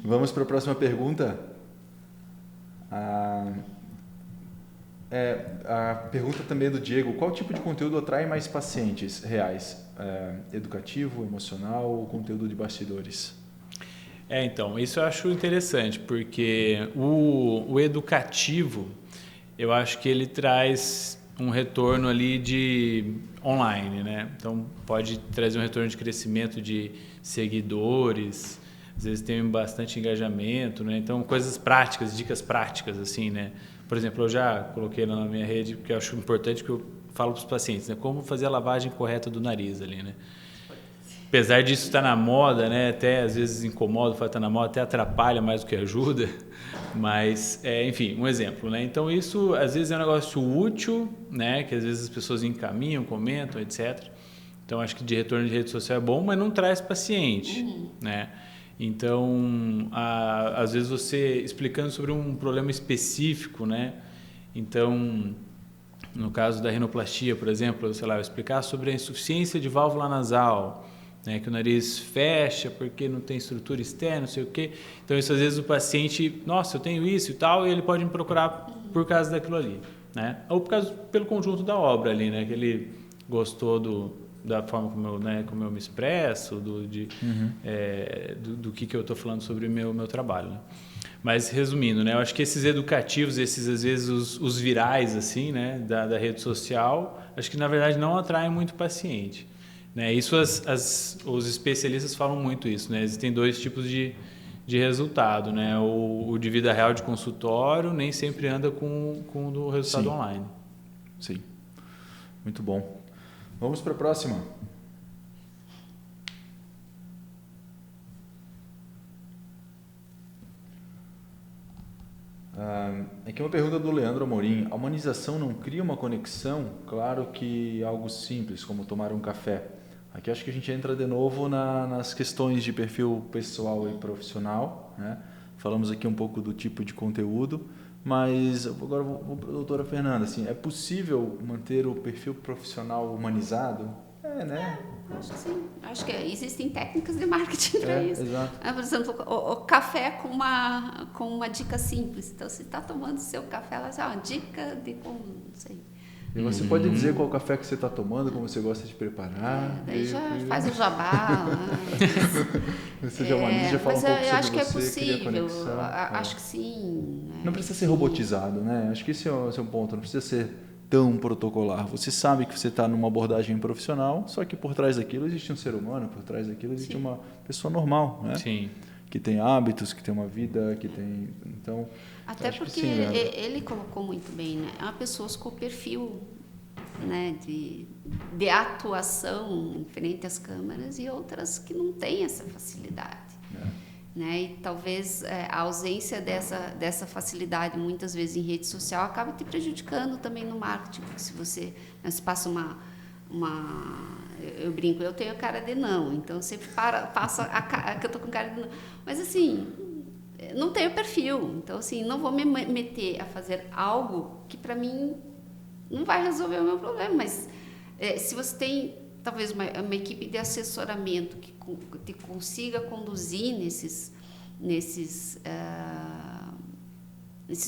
Speaker 1: Vamos para a próxima pergunta. A pergunta também é do Diego. Qual tipo de conteúdo atrai mais pacientes reais? Educativo, emocional ou conteúdo de bastidores?
Speaker 3: Então, isso eu acho interessante, porque o educativo, eu acho que ele traz um retorno ali de online, né? Então, pode trazer um retorno de crescimento de seguidores, às vezes tem bastante engajamento, né? Então, coisas práticas, dicas práticas, assim, né? Por exemplo, eu já coloquei na minha rede, porque eu acho importante que eu falo para os pacientes, né? Como fazer a lavagem correta do nariz ali, né? Apesar disso estar na moda, né? Até às vezes incomoda o fato de estar na moda, até atrapalha mais do que ajuda. Mas, enfim, um exemplo, né? Então, isso às vezes é um negócio útil, né? Que às vezes as pessoas encaminham, comentam, etc. Então, acho que de retorno de rede social é bom, mas não traz paciente, né? Então, às vezes você explicando sobre um problema específico, né? Então, no caso da rinoplastia, por exemplo, sei lá, eu explicar sobre a insuficiência de válvula nasal, né, que o nariz fecha porque não tem estrutura externa, não sei o quê. Então, isso às vezes o paciente, nossa, eu tenho isso e tal, e ele pode me procurar por causa daquilo ali, né? Ou pelo conjunto da obra ali, né, que ele gostou da forma como eu me expresso, do que eu estou falando sobre o meu trabalho, né? Mas, resumindo, né, eu acho que esses educativos, esses, às vezes, os virais, assim, né, da rede social, acho que, na verdade, não atraem muito paciente, né? Isso os especialistas falam muito isso, né? Existem 2 tipos de resultado, né? O de vida real de consultório nem sempre anda com o do resultado online.
Speaker 1: Sim, muito bom. Vamos para a próxima. Aqui uma pergunta do Leandro Amorim. A humanização não cria uma conexão? Claro que algo simples, como tomar um café. Aqui acho que a gente entra de novo nas questões de perfil pessoal e profissional, né? Falamos aqui um pouco do tipo de conteúdo, mas agora vou para a doutora Fernanda. Assim, é possível manter o perfil profissional humanizado? Né?
Speaker 2: Acho que sim. Acho que existem técnicas de marketing para isso.
Speaker 1: Exato.
Speaker 2: Por exemplo, o café com uma dica simples. Então, você está tomando seu café, ela já uma dica de como, não sei.
Speaker 1: E você pode dizer qual café que você está tomando, como você gosta de preparar.
Speaker 2: Daí já faz o jabá.
Speaker 1: Você já fala um pouco sobre
Speaker 2: eu acho que é
Speaker 1: você,
Speaker 2: possível.
Speaker 1: conexão.
Speaker 2: Acho que sim.
Speaker 1: Não precisa ser robotizado, né? Acho que esse é um ponto. Não precisa ser tão protocolar. Você sabe que você está numa abordagem profissional, só que por trás daquilo existe um ser humano, por trás daquilo existe uma pessoa normal, né?
Speaker 3: Sim.
Speaker 1: Que tem hábitos, que tem uma vida, que tem... Então,
Speaker 2: até porque ele colocou muito bem, né? Há pessoas com perfil, né, de atuação em frente às câmeras e outras que não têm essa facilidade. Né? E talvez a ausência dessa facilidade, muitas vezes em rede social, acaba te prejudicando também no marketing, porque se você passa eu brinco, eu tenho a cara de não, então eu sempre passo que eu estou com cara de não. Mas assim, não tenho perfil, então assim, não vou me meter a fazer algo que para mim não vai resolver o meu problema, mas se você tem talvez uma equipe de assessoramento que te consiga conduzir nesses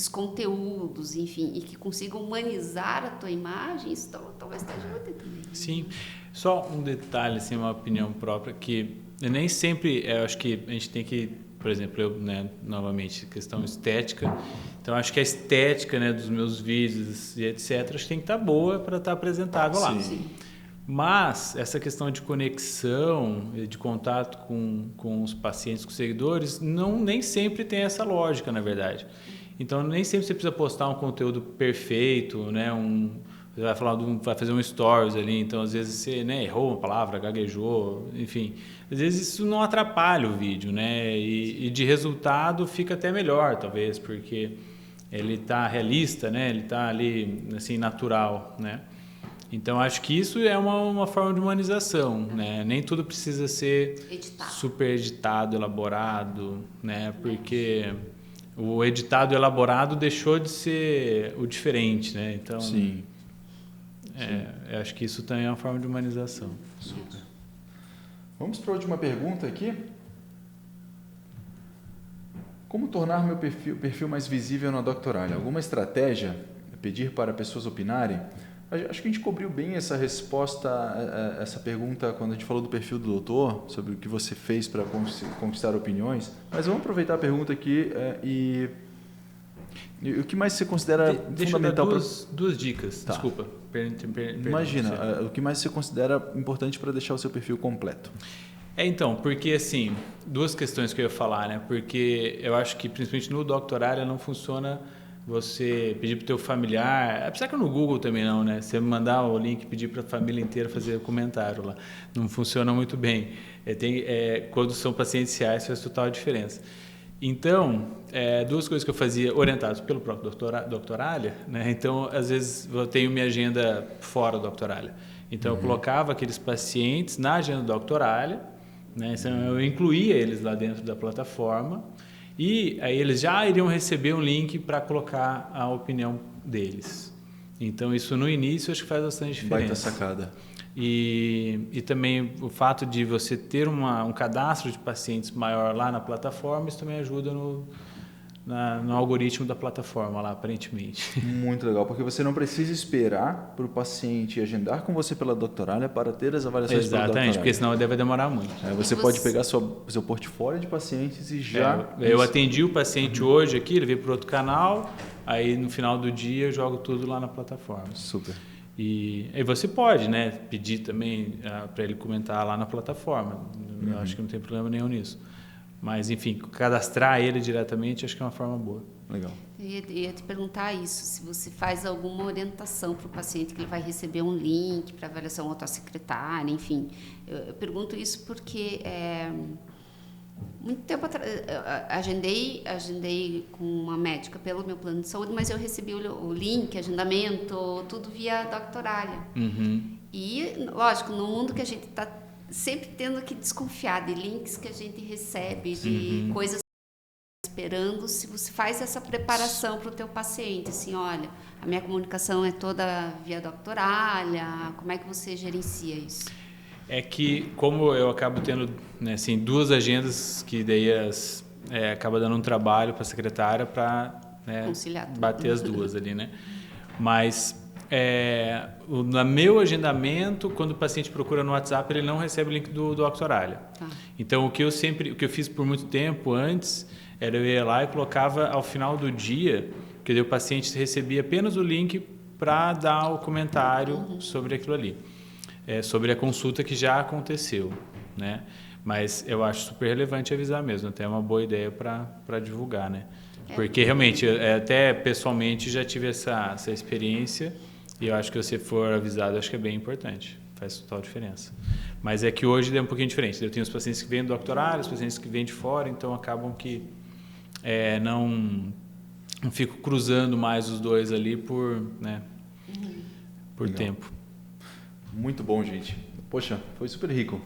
Speaker 2: conteúdos, enfim, e que consiga humanizar a tua imagem, isso talvez te ajude também.
Speaker 3: Sim. Só um detalhe, assim, uma opinião própria, que nem sempre, eu acho que a gente tem que, por exemplo, novamente, questão estética, então acho que a estética, né, dos meus vídeos e etc, acho que tem que estar boa para estar apresentável lá.
Speaker 2: Sim.
Speaker 3: Mas essa questão de conexão, de contato com os pacientes, com os seguidores, nem sempre tem essa lógica, na verdade. Então, nem sempre você precisa postar um conteúdo perfeito, né? Você vai fazer um stories ali, então às vezes você, né, errou uma palavra, gaguejou, enfim. Às vezes isso não atrapalha o vídeo, né? E de resultado fica até melhor, talvez, porque ele está realista, né? Ele está ali, assim, natural, né? Então, acho que isso é uma forma de humanização, né? Nem tudo precisa ser super editado, elaborado, né? Porque o editado elaborado deixou de ser o diferente, né? Então,
Speaker 1: Sim.
Speaker 3: Eu acho que isso também é uma forma de humanização.
Speaker 1: Super. Vamos para a última pergunta aqui. Como tornar meu perfil mais visível na Doctoralha? Alguma estratégia? Pedir para pessoas opinarem? Acho que a gente cobriu bem essa resposta, essa pergunta, quando a gente falou do perfil do doutor, sobre o que você fez para conquistar opiniões. Mas vamos aproveitar a pergunta aqui e o que mais você considera fundamental?
Speaker 3: Deixa eu dar duas dicas,
Speaker 1: tá.
Speaker 3: Desculpa.
Speaker 1: Imagina, o que mais você considera importante para deixar o seu perfil completo?
Speaker 3: Então, porque assim, 2 questões que eu ia falar, né? Porque eu acho que principalmente no Doctoralha não funciona você pedir para o teu familiar, apesar que no Google também não, né? Você mandar o link e pedir para a família inteira fazer comentário lá, não funciona muito bem. Quando são pacientes reais faz total diferença. Então, 2 coisas que eu fazia orientados pelo próprio Doctoralha, né? Então, às vezes eu tenho minha agenda fora do Doctoralha. Então, eu colocava aqueles pacientes na agenda do Doctoralha, né? Então, eu incluía eles lá dentro da plataforma e aí eles já iriam receber um link para colocar a opinião deles. Então, isso no início acho que faz bastante diferença.
Speaker 1: Baita sacada.
Speaker 3: E também o fato de você ter um cadastro de pacientes maior lá na plataforma, isso também ajuda no algoritmo da plataforma lá, aparentemente.
Speaker 1: Muito legal, porque você não precisa esperar para o paciente agendar com você pela Doctoralha para ter as avaliações pela Doctoralha.
Speaker 3: Exatamente, porque senão deve demorar muito.
Speaker 1: Você pode pegar seu portfólio de pacientes e já...
Speaker 3: Eu atendi o paciente hoje aqui, ele veio para outro canal, aí no final do dia eu jogo tudo lá na plataforma.
Speaker 1: Super.
Speaker 3: E você pode, né, pedir também para ele comentar lá na plataforma. Eu acho que não tem problema nenhum nisso. Mas, enfim, cadastrar ele diretamente acho que é uma forma boa.
Speaker 1: Legal.
Speaker 2: Eu ia te perguntar isso, se você faz alguma orientação para o paciente que ele vai receber um link para avaliação autossecretária, enfim. Eu pergunto isso porque muito tempo atrás agendei com uma médica pelo meu plano de saúde, mas eu recebi o link, agendamento, tudo via Doctoralha.
Speaker 3: Uhum.
Speaker 2: E, lógico, no mundo que a gente está sempre tendo que desconfiar de links que a gente recebe, de coisas esperando, se você faz essa preparação para o teu paciente, assim, olha, a minha comunicação é toda via Doctoralha, como é que você gerencia isso?
Speaker 3: É que, como eu acabo tendo, né, assim, 2 agendas que daí acaba dando um trabalho para a secretária para, né, bater as 2 ali, né? Mas no meu agendamento, quando o paciente procura no WhatsApp, ele não recebe o link do Doctoralha. Tá. Então, o que eu fiz por muito tempo antes, era eu ia lá e colocava ao final do dia, que daí o paciente recebia apenas o link para dar o comentário sobre aquilo ali. Sobre a consulta que já aconteceu, né? Mas eu acho super relevante avisar mesmo, até é uma boa ideia para divulgar, né? Porque realmente, até pessoalmente já tive essa experiência e eu acho que se for avisado, acho que é bem importante, faz total diferença. Mas é que hoje é um pouquinho diferente, eu tenho os pacientes que vêm do Doctoralha, os pacientes que vêm de fora, então acabam que não fico cruzando mais os 2 ali por tempo.
Speaker 1: Muito bom, gente. Poxa, foi super rico.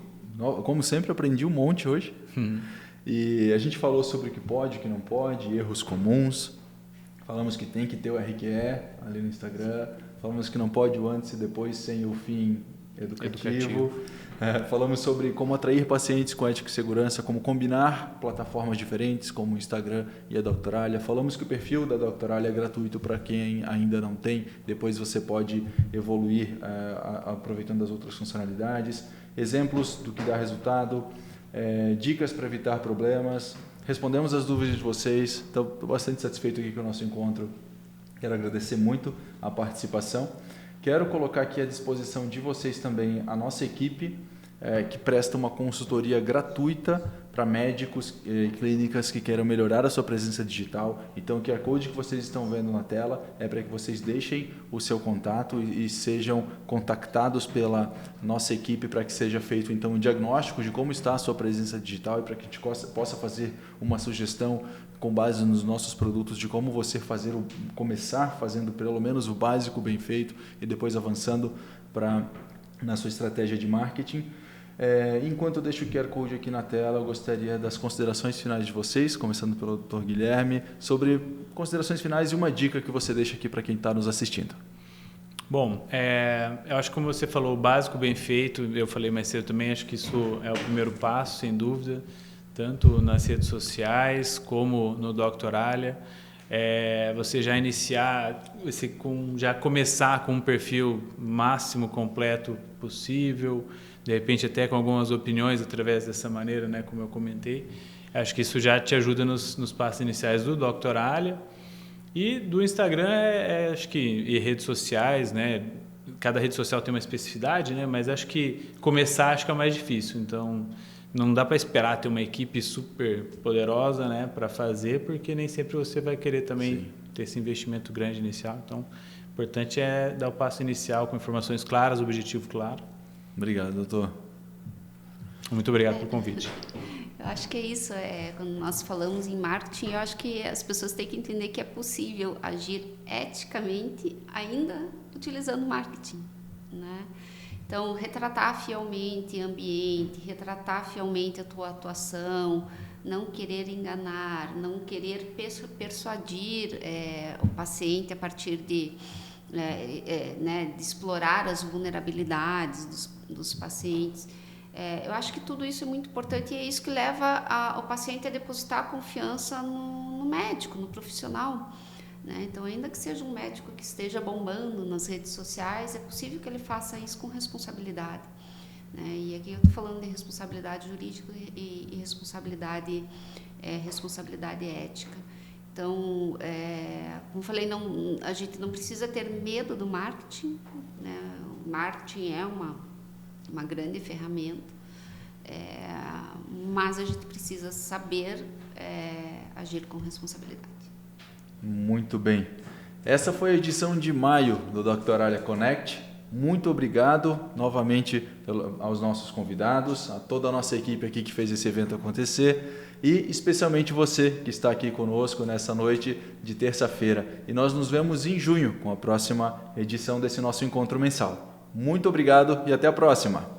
Speaker 1: Como sempre, aprendi um monte hoje. E a gente falou sobre o que pode, o que não pode, erros comuns. Falamos que tem que ter o RQE ali no Instagram. Falamos que não pode o antes e depois sem o fim educativo. Falamos sobre como atrair pacientes com ética e segurança, como combinar plataformas diferentes como o Instagram e a Doctoralha. Falamos que o perfil da Doctoralha é gratuito para quem ainda não tem. Depois você pode evoluir aproveitando as outras funcionalidades. Exemplos do que dá resultado, dicas para evitar problemas. Respondemos as dúvidas de vocês. Estou bastante satisfeito aqui com o nosso encontro. Quero agradecer muito a participação. Quero colocar aqui à disposição de vocês também a nossa equipe, que presta uma consultoria gratuita para médicos e clínicas que queiram melhorar a sua presença digital. Então, o QR Code que vocês estão vendo na tela é para que vocês deixem o seu contato e sejam contactados pela nossa equipe para que seja feito então um diagnóstico de como está a sua presença digital e para que a gente possa fazer uma sugestão com base nos nossos produtos de como você começar fazendo pelo menos o básico bem feito e depois avançando na sua estratégia de marketing. Enquanto eu deixo o QR Code aqui na tela, eu gostaria das considerações finais de vocês, começando pelo Dr. Guilherme, sobre considerações finais e uma dica que você deixa aqui para quem está nos assistindo.
Speaker 3: Bom, eu acho que como você falou, o básico bem feito, eu falei mais cedo também, acho que isso é o primeiro passo, sem dúvida, tanto nas redes sociais como no Doctoralha. Você já iniciar, já começar com um perfil máximo completo possível, de repente até com algumas opiniões através dessa maneira, né, como eu comentei. Acho que isso já te ajuda nos passos iniciais do Doctoralha. E do Instagram, acho que e redes sociais, né, cada rede social tem uma especificidade, né, mas acho que começar acho que é o mais difícil. Então, não dá para esperar ter uma equipe super poderosa, né, para fazer, porque nem sempre você vai querer também ter esse investimento grande inicial. Então, o importante é dar o passo inicial com informações claras, objetivo claro.
Speaker 1: Obrigado, doutor.
Speaker 3: Muito obrigado pelo convite.
Speaker 2: Eu acho que é isso. Quando nós falamos em marketing, eu acho que as pessoas têm que entender que é possível agir eticamente ainda utilizando marketing, né? Então, retratar fielmente o ambiente, retratar fielmente a tua atuação, não querer enganar, não querer persuadir o paciente a partir de explorar as vulnerabilidades dos pacientes. Eu acho que tudo isso é muito importante e é isso que leva o paciente a depositar confiança no médico, no profissional. Né? Então, ainda que seja um médico que esteja bombando nas redes sociais, é possível que ele faça isso com responsabilidade. Né? E aqui eu estou falando de responsabilidade jurídica e responsabilidade ética. Então, como eu falei, a gente não precisa ter medo do marketing. Né? O marketing é uma grande ferramenta, mas a gente precisa saber agir com responsabilidade.
Speaker 1: Muito bem. Essa foi a edição de maio do Doctoralia Connect. Muito obrigado novamente aos nossos convidados, a toda a nossa equipe aqui que fez esse evento acontecer e especialmente você que está aqui conosco nessa noite de terça-feira. E nós nos vemos em junho com a próxima edição desse nosso encontro mensal. Muito obrigado e até a próxima!